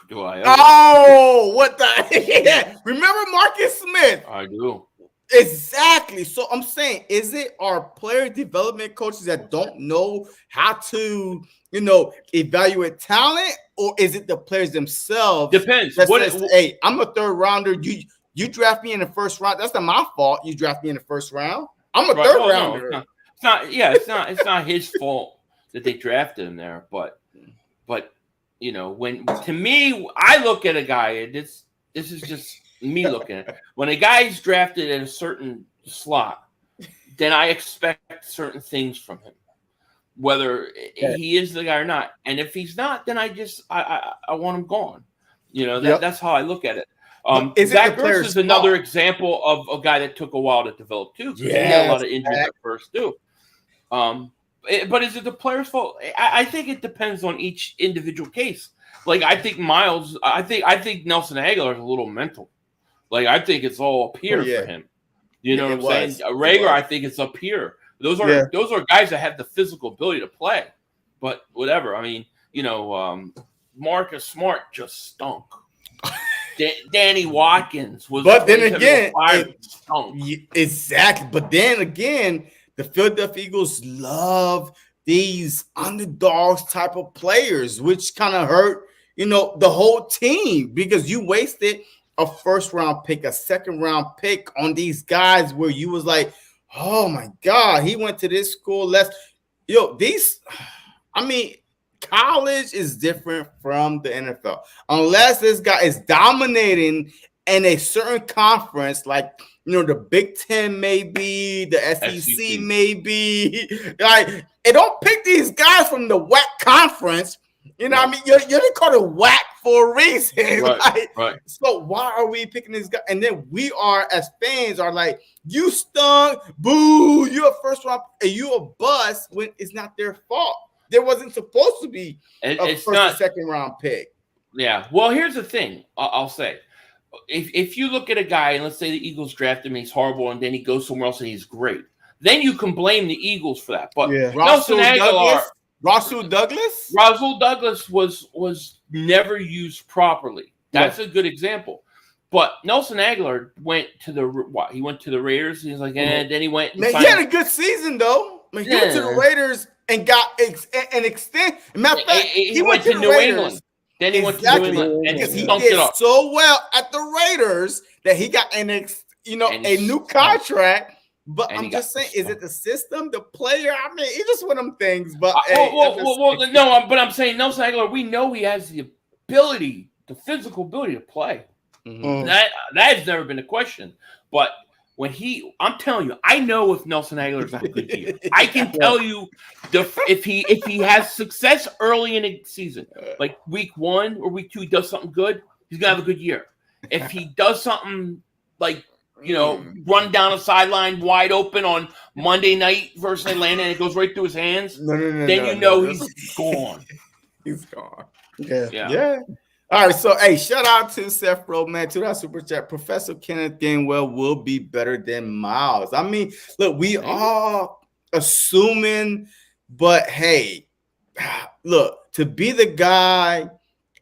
Do I? What the? Yeah. Remember Marcus Smith? I do. Exactly. So I'm saying, is it our player development coaches that don't know how to, evaluate talent, or is it the players themselves? Depends. Hey, I'm a 3rd rounder. You draft me in the 1st round. That's not my fault. You draft me in the 1st round. I'm a 3rd rounder. No, it's not. Yeah, it's not his fault that they drafted him there. But when to me, I look at a guy, and this is just me looking at it. When a guy's drafted in a certain slot, then I expect certain things from him, whether he is the guy or not. And if he's not, then I want him gone. That's how I look at it. Zach Ertz is another example of a guy that took a while to develop too. He had a lot of injuries at first too. But is it the player's fault? I think it depends on each individual case. Like, I think I think Nelson Aguilar is a little mental. Like, I think it's all up here for him. You know what I'm saying? Rager, I think it's up here. Those are guys that have the physical ability to play. But whatever. I mean, Marcus Smart just stunk. Danny Watkins was. But then again, exactly. But then again, the Philadelphia Eagles love these underdogs type of players, which kind of hurt, the whole team, because you wasted a 1st round pick, a 2nd round pick on these guys where you was like, oh my God, he went to this school. Kyle college is different from the NFL. Unless this guy is dominating in a certain conference, like the Big Ten, maybe the SEC, maybe. Like, and don't pick these guys from the WAC conference. You know what I mean? You're called a WAC for a reason. Right. So why are we picking this guy? And then we are, as fans, are like, you stunk, boo, you're a first round, and you a bust when it's not their fault. There wasn't supposed to be a first or second round pick. Yeah. Well, here's the thing. I'll say, if you look at a guy and let's say the Eagles draft him, he's horrible, and then he goes somewhere else and he's great, then you can blame the Eagles for that. But Nelson Aguilar. Rasul Douglas? Rasul Douglas was never used properly. That's a good example. But Nelson Aguilar went to he went to the Raiders. He's like, and then he went. And he had a good season though. He went to the Raiders and got an extent. Matter of fact, he went to New England. Then he went to New England and he did so well at the Raiders that he got a new contract. But I'm just saying, is it the system, the player? I mean, it's just one of them things. But but I'm saying Nelson Aguilar, we know he has the ability, the physical ability to play. Mm-hmm. That has never been a question. But when I'm telling you, I know if Nelson Aguilar's not a good year. I can tell you if he has success early in the season, like week 1 or week 2, he does something good, he's gonna have a good year. If he does something like run down a sideline wide open on Monday night versus Atlanta and it goes right through his hands, he's gone. He's gone. Yeah. All right, so hey, shout out to Seth Roseman, to that super chat. Professor Kenneth Gainwell will be better than Miles. I mean, look, we are assuming, but hey, look, to be the guy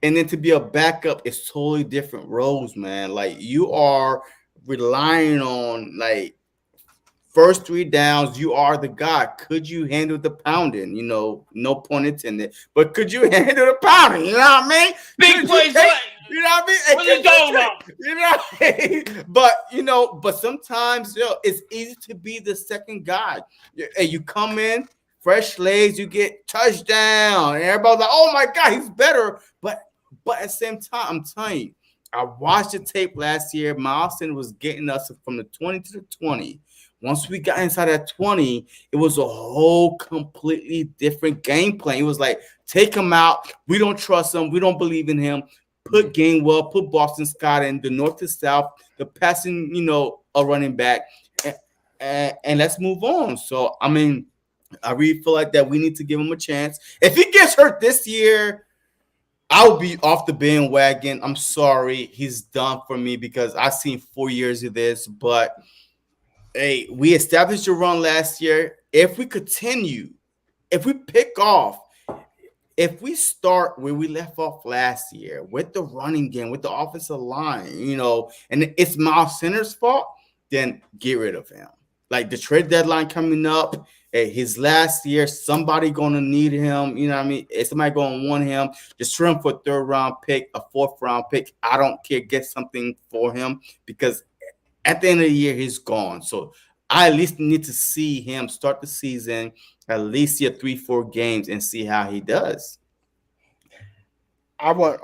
and then to be a backup is totally different roles, man. Like, you are relying on like first 3 downs, you are the guy. Could you handle the pounding? No pun intended, but could you handle the pounding? You know what I mean? Big plays. You know what I mean? What are you talking about? You know what I mean? But sometimes it's easy to be the second guy. And you come in, fresh legs, you get touchdown, and everybody's like, oh my God, he's better. But at the same time, I'm telling you, I watched the tape last year. Miles Sanders was getting us from the 20 to the 20. Once we got inside that 20, it was a whole completely different game plan. It was like, take him out. We don't trust him. We don't believe in him. Put Gainwell, put Boston Scott in the north to south, the passing, a running back, and let's move on. So, I mean, I really feel like that we need to give him a chance. If he gets hurt this year, I'll be off the bandwagon. I'm sorry. He's done for me because I've seen 4 years of this. But, hey, we established a run last year. If we continue, if we pick off, if we start where we left off last year with the running game, with the offensive line, and it's Miles Sanders' fault, then get rid of him. Like, the trade deadline coming up, his last year, somebody going to need him. You know what I mean? Somebody going to want him. Just trade him for a 3rd round pick, a 4th round pick. I don't care. Get something for him because at the end of the year, he's gone. So I at least need to see him start the season, at least see 3-4 games and see how he does. I want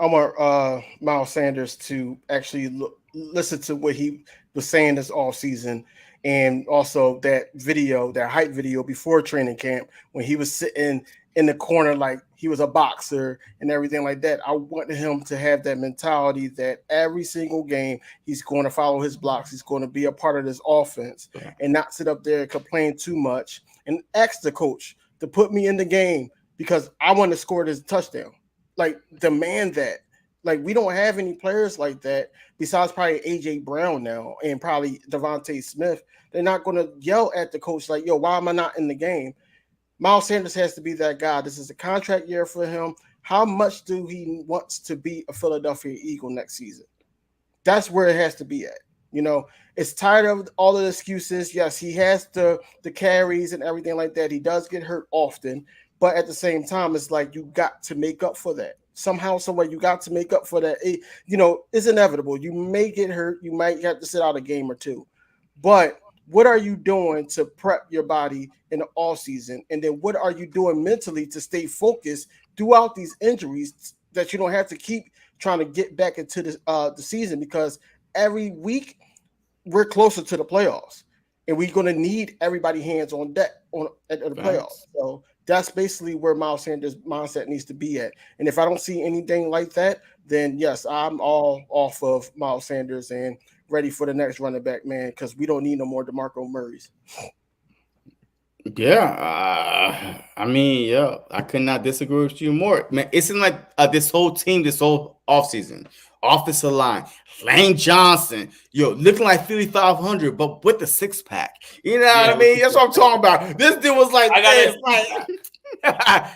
Miles Sanders to actually listen to what he was saying this all season. And also that video, that hype video before training camp, when he was sitting in the corner like he was a boxer and everything like that. I want him to have that mentality that every single game he's going to follow his blocks. He's going to be a part of this offense and not sit up there and complain too much and ask the coach to put me in the game because I want to score this touchdown. Like, demand that. Like, we don't have any players like that besides probably A.J. Brown now and probably Devonta Smith. They're not going to yell at the coach like, yo, why am I not in the game? Miles Sanders has to be that guy. This is a contract year for him. How much do he wants to be a Philadelphia Eagle next season? That's where it has to be at. It's tired of all the excuses. Yes, he has the carries and everything like that. He does get hurt often. But at the same time, it's like you got to make up for that. Somehow, somewhere, you got to make up for that. It's inevitable. You may get hurt. You might have to sit out a game or two. But what are you doing to prep your body in the off season? And then what are you doing mentally to stay focused throughout these injuries that you don't have to keep trying to get back into the season, because every week we're closer to the playoffs, and we're going to need everybody hands on deck at the playoffs. Facts. So that's basically where Miles Sanders' mindset needs to be at. And if I don't see anything like that, then yes, I'm all off of Miles Sanders and ready for the next running back, man, because we don't need no more DeMarco Murrays. Yeah, I mean, yeah, I could not disagree with you more, man. It seems like this whole team, this whole offseason, offensive line, Lane Johnson, looking like Philly.500, but with the six pack. You know what I mean? That's what I'm talking about. This dude was like, I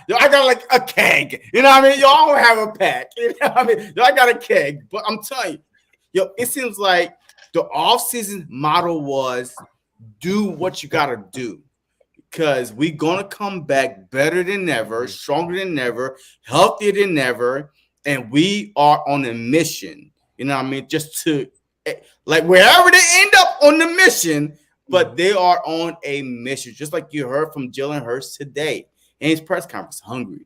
got like a keg. You know what I mean? Y'all don't have a pack. You know what I mean? I got a keg, but I'm telling you, it seems like the offseason model was do what you gotta do. Because we're going to come back better than ever, stronger than ever, healthier than ever. And we are on a mission, you know what I mean? Just to, like, wherever they end up on the mission, but they are on a mission. Just like you heard from Jalen Hurts today in his press conference. Hungry,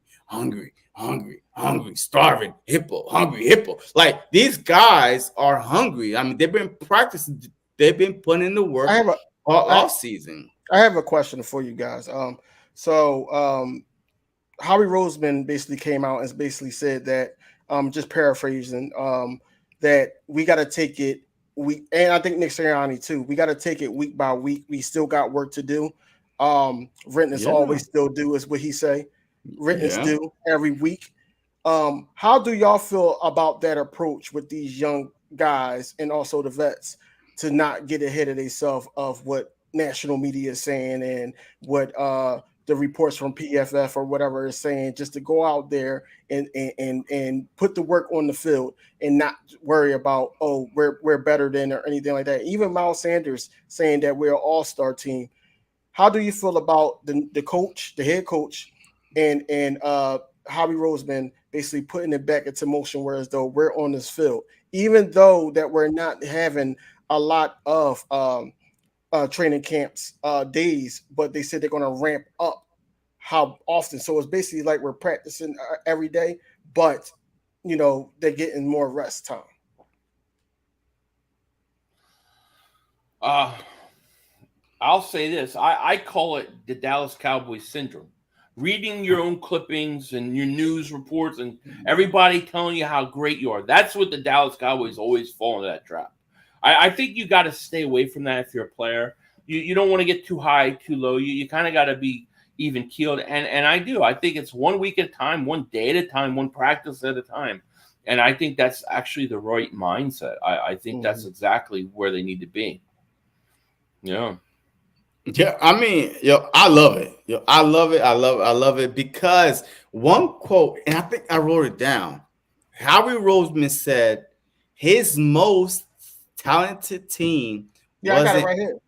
starving, hippo. Like, these guys are hungry. I mean, they've been practicing. They've been putting in the work all off season. I have a question for you guys. Howie Roseman basically came out and basically said that, just paraphrasing, that we got to take it and I think Nick Sirianni too. We got to take it week by week. We still got work to do. Written always still do is what he say. Written do every week. How do y'all feel about that approach with these young guys and also the vets to not get ahead of themselves of what national media is saying and what the reports from PFF or whatever is saying, just to go out there and put the work on the field and not worry about, we're better than or anything like that. Even Miles Sanders saying that we're an all-star team. How do you feel about the coach, the head coach, and Howie Roseman basically putting it back into motion, whereas though we're on this field, even though that we're not having a lot of training camps days, but they said they're going to ramp up how often. So it's basically like we're practicing every day, but they're getting more rest time. I'll say this. I call it the Dallas Cowboys syndrome. Reading your own clippings and your news reports and everybody telling you how great you are. That's what the Dallas Cowboys always fall into that trap. I think you got to stay away from that if you're a player. You don't want to get too high, too low. You kind of got to be even keeled. And I do. I think it's 1 week at a time, 1 day at a time, 1 practice at a time. And I think that's actually the right mindset. I think that's exactly where they need to be. Yeah. Yeah, I mean, I love it. I love it because one quote, and I think I wrote it down. Howie Roseman said his most talented team wasn't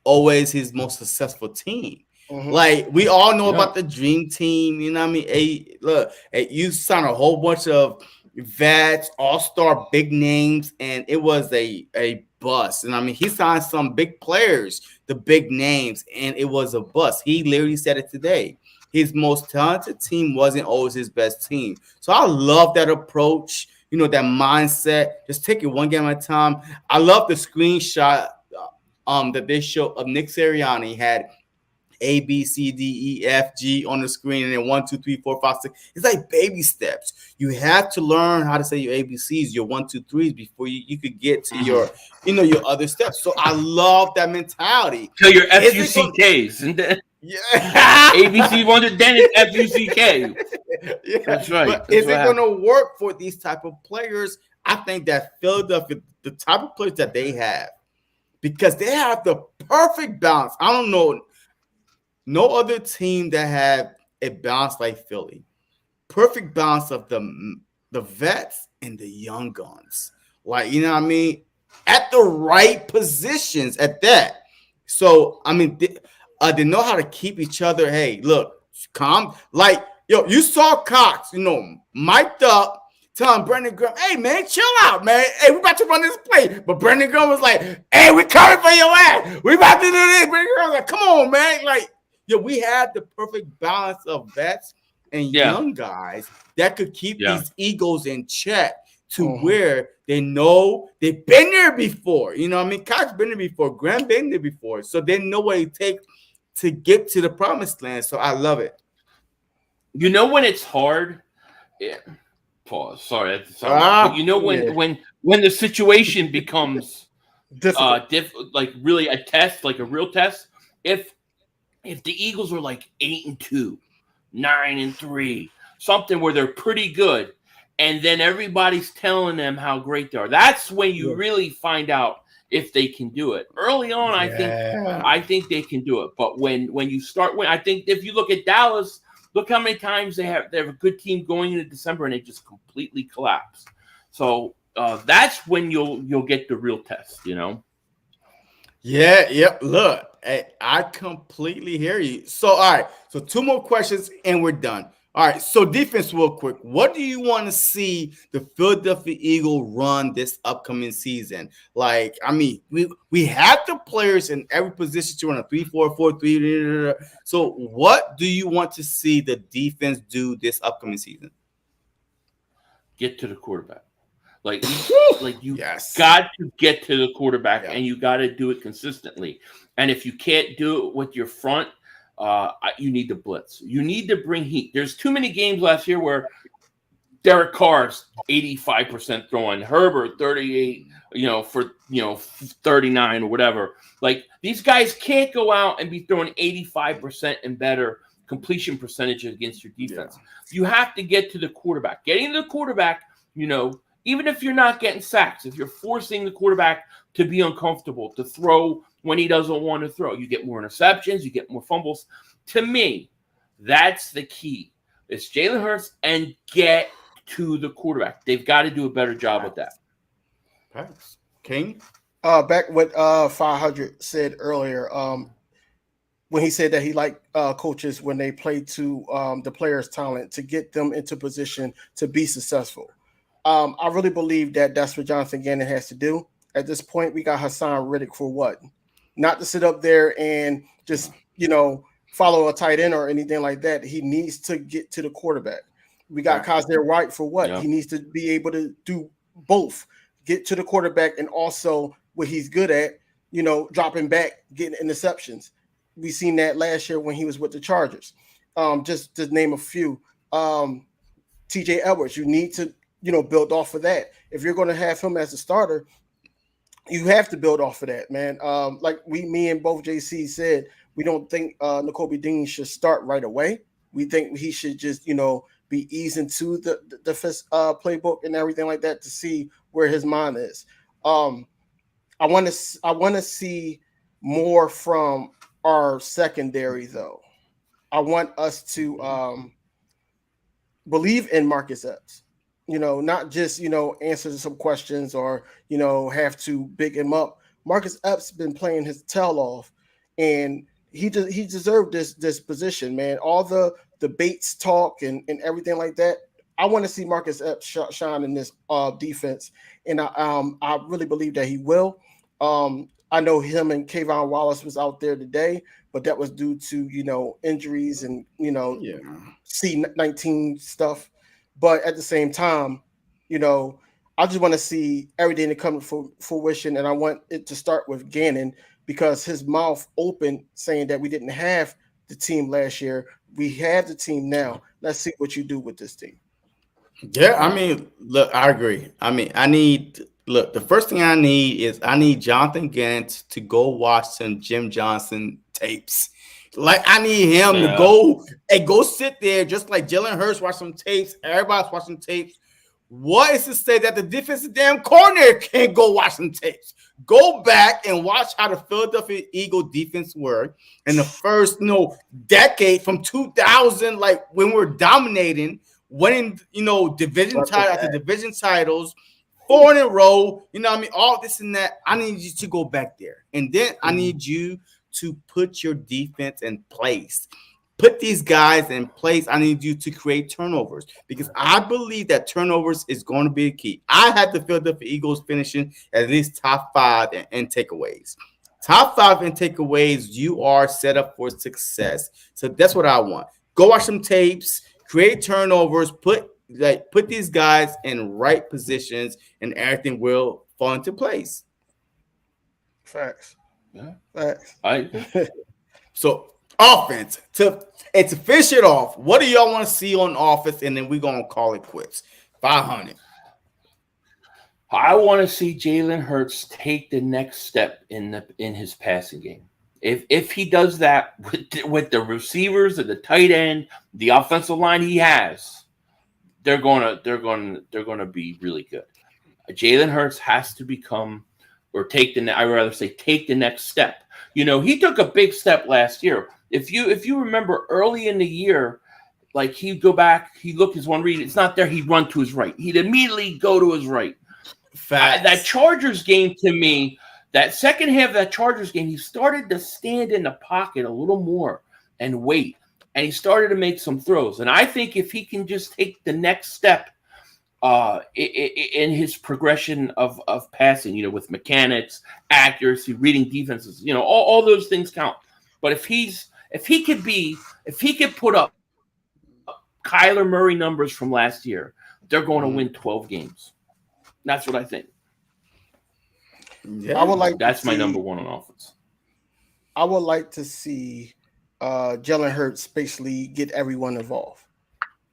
always his most successful team. Like, we all know about the dream team. You know what I mean? Hey, look, you signed a whole bunch of vets, all-star big names, and it was a bust. And I mean, he signed some big players, the big names, and it was a bust. He literally said it today. His most talented team wasn't always his best team. So I love that approach, that mindset. Just take it one game at a time. I love the screenshot that they showed of Nick Sirianni had A, B, C, D, E, F, G on the screen, and then 1, 2, 3, 4, 5, 6. It's like baby steps. You have to learn how to say your ABCs, your 1, 2, 3s before you could get to your, your other steps. So I love that mentality. Till your FUCKs. Yeah. ABC 1, then it's FUCK. Yeah. That's right. But is it going to work for these type of players? I think that Philadelphia, the type of players that they have, because they have the perfect balance. I don't know no other team that had a balance like Philly. Perfect balance of the vets and the young guns. Like, you know what I mean? At the right positions at that. So, I mean, they know how to keep each other. Hey, look, calm. Like, you saw Cox, mic'd up, telling Brandon Graham, hey, man, chill out, man. Hey, we about to run this play. But Brandon Graham was like, hey, we coming for your ass. We about to do this. Brandon Graham was like, come on, man. Like, we had the perfect balance of vets and young guys that could keep these egos in check to where they know they've been there before. You know what I mean? Cox's been there before. Graham been there before. So they know what it takes to get to the promised land. So I love it. You know when it's hard? Yeah. Pause. Sorry. But you know when the situation becomes like really a test, like a real test, if the Eagles are like 8-2, 9-3, something where they're pretty good, and then everybody's telling them how great they are, that's when you really find out if they can do it. Early on, I think they can do it. But when you start, I think if you look at Dallas, look how many times they have a good team going into December and they just completely collapse. So that's when you'll get the real test, you know. Yeah, yep. Look, I completely hear you. So, all right. So 2 more questions and we're done. All right. So defense, real quick. What do you want to see the Philadelphia Eagles run this upcoming season? Like, I mean, we have the players in every position to run a 3-4-4-3. So what do you want to see the defense do this upcoming season? Get to the quarterback. Like you got to get to the quarterback, and you got to do it consistently. And if you can't do it with your front, you need to blitz. You need to bring heat. There's too many games last year where Derek Carr's 85% throwing, Herbert 38, for 39 or whatever. Like these guys can't go out and be throwing 85% and better completion percentage against your defense. You have to get to the quarterback. Getting to the quarterback, even if you're not getting sacks, if you're forcing the quarterback to be uncomfortable, to throw when he doesn't want to throw, you get more interceptions, you get more fumbles. To me, that's the key. It's Jalen Hurts and get to the quarterback. They've got to do a better job with that. Thanks. King? Back what 500 said earlier, when he said that he liked coaches when they play to the players' talent to get them into position to be successful. I really believe that that's what Jonathan Gannon has to do. At this point, we got Hassan Riddick for what? Not to sit up there and just, follow a tight end or anything like that. He needs to get to the quarterback. We got Kazir White for what? Yeah. He needs to be able to do both, get to the quarterback and also what he's good at, dropping back, getting interceptions. We seen that last year when he was with the Chargers. Just to name a few. TJ Edwards, you need to build off of that. If you're going to have him as a starter, you have to build off of that, man. Like me and both JC said, we don't think Nakobe Dean should start right away. We think he should just, be eased into the playbook and everything like that to see where his mind is. I want to see more from our secondary, though. I want us to believe in Marcus Epps. Not just, answer some questions or, have to big him up. Marcus Epps been playing his tail off, and he deserved this position, man. All the debates talk and everything like that. I want to see Marcus Epps shine in this defense, and I really believe that he will. I know him and Kayvon Wallace was out there today, but that was due to, injuries and, C-19 stuff. But at the same time, I just want to see everything to come to fruition, and I want it to start with Gannon because his mouth open saying that we didn't have the team last year. We have the team now. Let's see what you do with this team. Yeah, I mean, look, I agree. I mean, the first thing I need Jonathan Gannon to go watch some Jim Johnson tapes. Like, I need him to go sit there just like Jalen Hurts watch some tapes. Everybody's watching tapes. What is to say that the defensive damn coordinator can't go watch some tapes? Go back and watch how the Philadelphia Eagle defense worked in the first decade from 2000, like when we're dominating, winning division title after division titles, 4 in a row. All this and that. I need you to go back there, and then I need you to put your defense in place. put these guys in place. I need you to create turnovers because I believe that turnovers is going to be the key. I had the Philadelphia Eagles finishing at least top 5 in takeaways. Top 5 in takeaways, you are set up for success. So that's what I want. Go watch some tapes, create turnovers, put these guys in right positions, and everything will fall into place. Facts. Yeah. Facts. So offense to finish it off. What do y'all want to see on offense? And then we're gonna call it quits. 500. I want to see Jalen Hurts take the next step in his passing game. If he does that with the receivers and the tight end, the offensive line he has, they're gonna be really good. Jalen Hurts has to become or take the next step. You know, he took a big step last year. If you remember early in the year, like he'd go back, he'd look his one read, it's not there, he'd run to his right. He'd immediately go to his right. That Chargers game to me, that second half of that Chargers game, he started to stand in the pocket a little more and wait. And he started to make some throws. And I think if he can just take the next step in his progression of passing, you know, with mechanics, accuracy, reading defenses, you know, all those things count. But if he could put up Kyler Murray numbers from last year, they're going to win 12 games. That's what I think. Yeah. That's my number one on offense. I would like to see Jalen Hurts basically get everyone involved.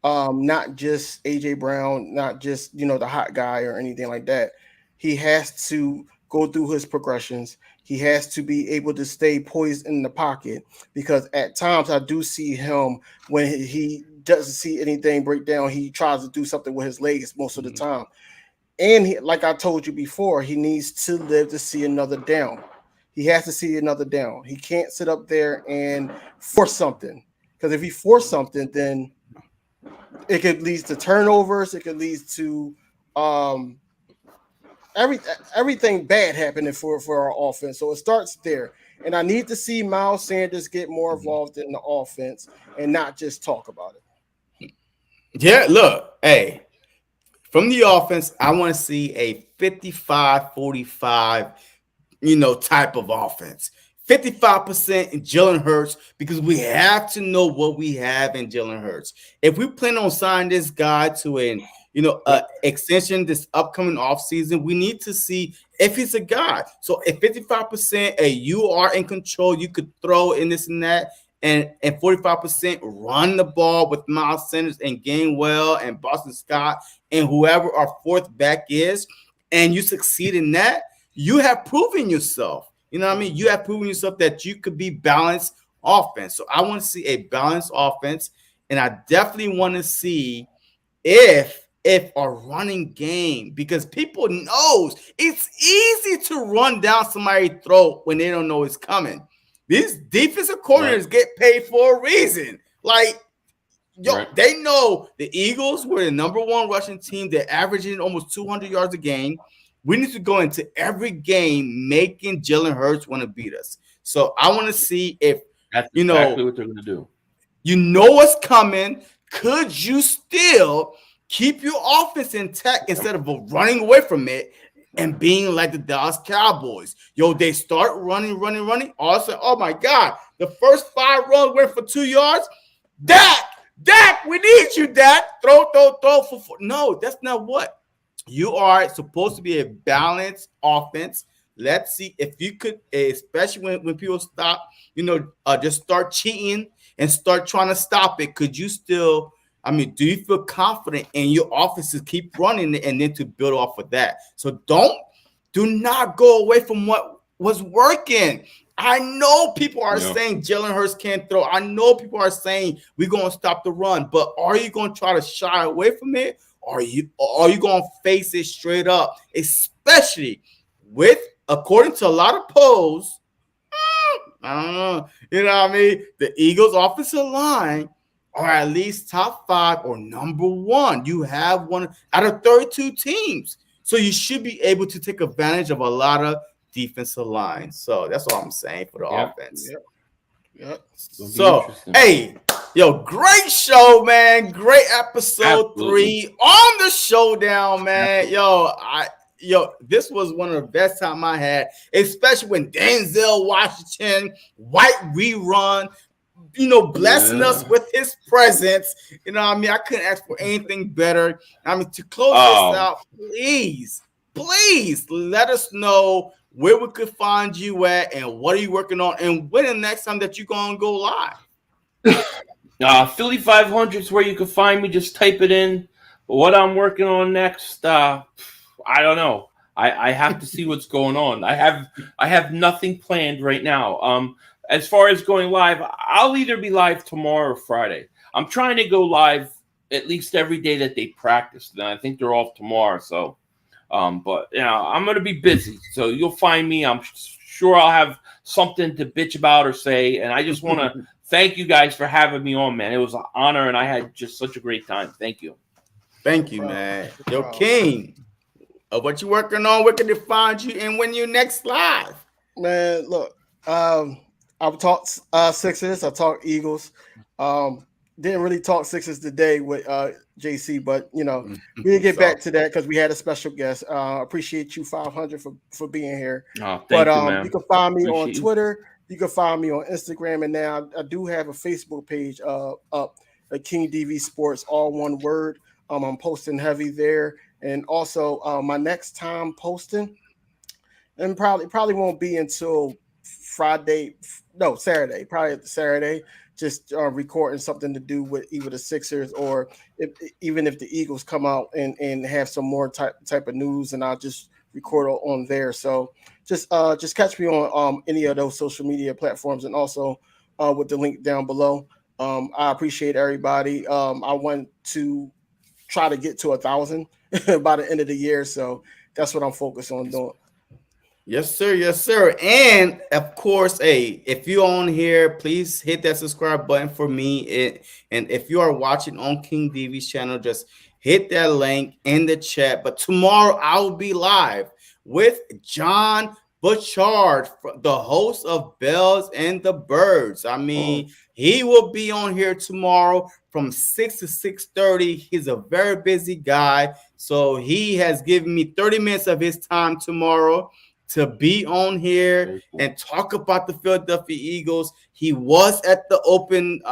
Not just AJ Brown, not just, you know, the hot guy or anything like that. He has to go through his progressions. He has to be able to stay poised in the pocket because at times I do see him when he doesn't see anything break down, he tries to do something with his legs most of the time. And like I told you before, he needs to live to see another down. He has to see another down. He can't sit up there and force something because if he force something, then it could lead to turnovers. It could lead to everything bad happening for our offense. So it starts there. And I need to see Miles Sanders get more involved in the offense and not just talk about it. Yeah, look, hey, from the offense, I want to see a 55-45, type of offense. 55% in Jalen Hurts because we have to know what we have in Jalen Hurts. If we plan on signing this guy to an extension this upcoming offseason, we need to see if he's a guy. So at 55%, you are in control. You could throw in this and that. And 45% run the ball with Miles Sanders and Gainwell and Boston Scott and whoever our fourth back is, and you succeed in that, you have proven yourself. You know what I mean? You have proven yourself that you could be balanced offense. So I want to see a balanced offense, and I definitely want to see if our running game, because people knows it's easy to run down somebody's throat when they don't know it's coming. These defensive coordinators get paid for a reason. Like, they know the Eagles were the number one rushing team. They're averaging almost 200 yards a game. We need to go into every game making Jalen Hurts want to beat us. So I want to see if that's exactly what they're going to do. You know what's coming. Could you still keep your offense intact instead of running away from it and being like the Dallas Cowboys? They start running. All of a sudden, oh my God, the first 5 runs went for 2 yards. Dak, we need you, Dak. Throw for 4. No, that's not what. You are supposed to be a balanced offense. Let's see if you could, especially when people stop, just start cheating and start trying to stop it. Could you still, do you feel confident in your offense to keep running it and then to build off of that? So do not go away from what was working. I know people are saying Jalen Hurts can't throw. I know people are saying we're going to stop the run, but are you going to try to shy away from it? Or are you going to face it straight up, especially with, according to a lot of polls, I don't know, the Eagles' offensive line are at least top 5 or number 1. You have one out of 32 teams. So you should be able to take advantage of a lot of defensive lines. So that's all I'm saying for the offense. Yep. So, hey, yo, great show, man. Great episode Absolutely. 3 on the Showdown, man. Yo, this was one of the best time I had, especially when Denzel Washington, white rerun, blessing us with his presence. I couldn't ask for anything better. To close this out, please let us know where we could find you at and what are you working on and when the next time that you're going to go live. Philly.500 is where you can find me. Just type it in. What I'm working on next, I don't know. I have to see what's going on. I have nothing planned right now. As far as going live, I'll either be live tomorrow or Friday. I'm trying to go live at least every day that they practice. And I think they're off tomorrow. So, but I'm going to be busy. So you'll find me. I'm sure I'll have something to bitch about or say. And I just want to thank you guys for having me on, man. It was an honor, and I had just such a great time. Thank you. Thank you, man. Yo, King, what you working on? Where can they find you? And when you next live? Man, look, I've talked Sixers. I talked Eagles. Didn't really talk Sixers today with JC, but we didn't get back to that because we had a special guest. Appreciate you 500 for being here. Oh, thank you, man. You can find me on Twitter. You can find me on Instagram, and now I do have a Facebook page up, King DV Sports, all one word. I'm posting heavy there, and also my next time posting, and probably won't be until Saturday, probably Saturday. Just recording something to do with either the Sixers or even if the Eagles come out and have some more type of news, and I'll just record on there. So just catch me on any of those social media platforms, and also with the link down below. I appreciate everybody. I want to try to get to 1,000 by the end of the year, so that's what I'm focused on doing. Yes, sir. Yes, sir. And of course, hey, if you're on here, please hit that subscribe button for me. And if you are watching on King DV's channel, just hit that link in the chat. But tomorrow I'll be live with John Butchard, the host of Bells and the Birds. He will be on here tomorrow from 6 to 6:30. He's a very busy guy. So he has given me 30 minutes of his time tomorrow to be on here and talk about the Philadelphia Eagles. He was at the open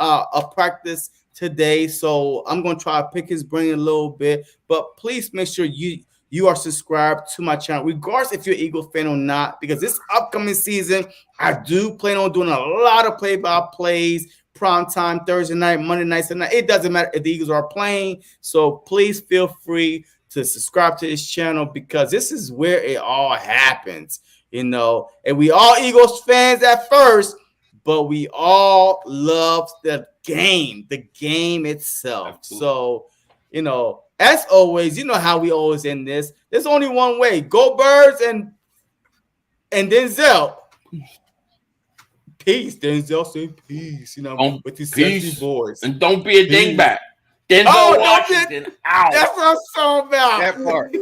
practice today, so I'm going to try to pick his brain a little bit. But please make sure you are subscribed to my channel, regardless if you're an Eagles fan or not, because this upcoming season, I do plan on doing a lot of play-by-plays, prime time, Thursday night, Monday night, Sunday night. It doesn't matter if the Eagles are playing, so please feel free to subscribe to this channel because this is where it all happens, and we all Eagles fans at first, but we all love the game itself. Absolutely. So, as always, how we always end this. There's only one way. Go Birds and Denzel. Peace. Denzel say peace, with these sexy boys. And don't be a dingbat. Denzel Washington out. That's what I'm talking about. That part.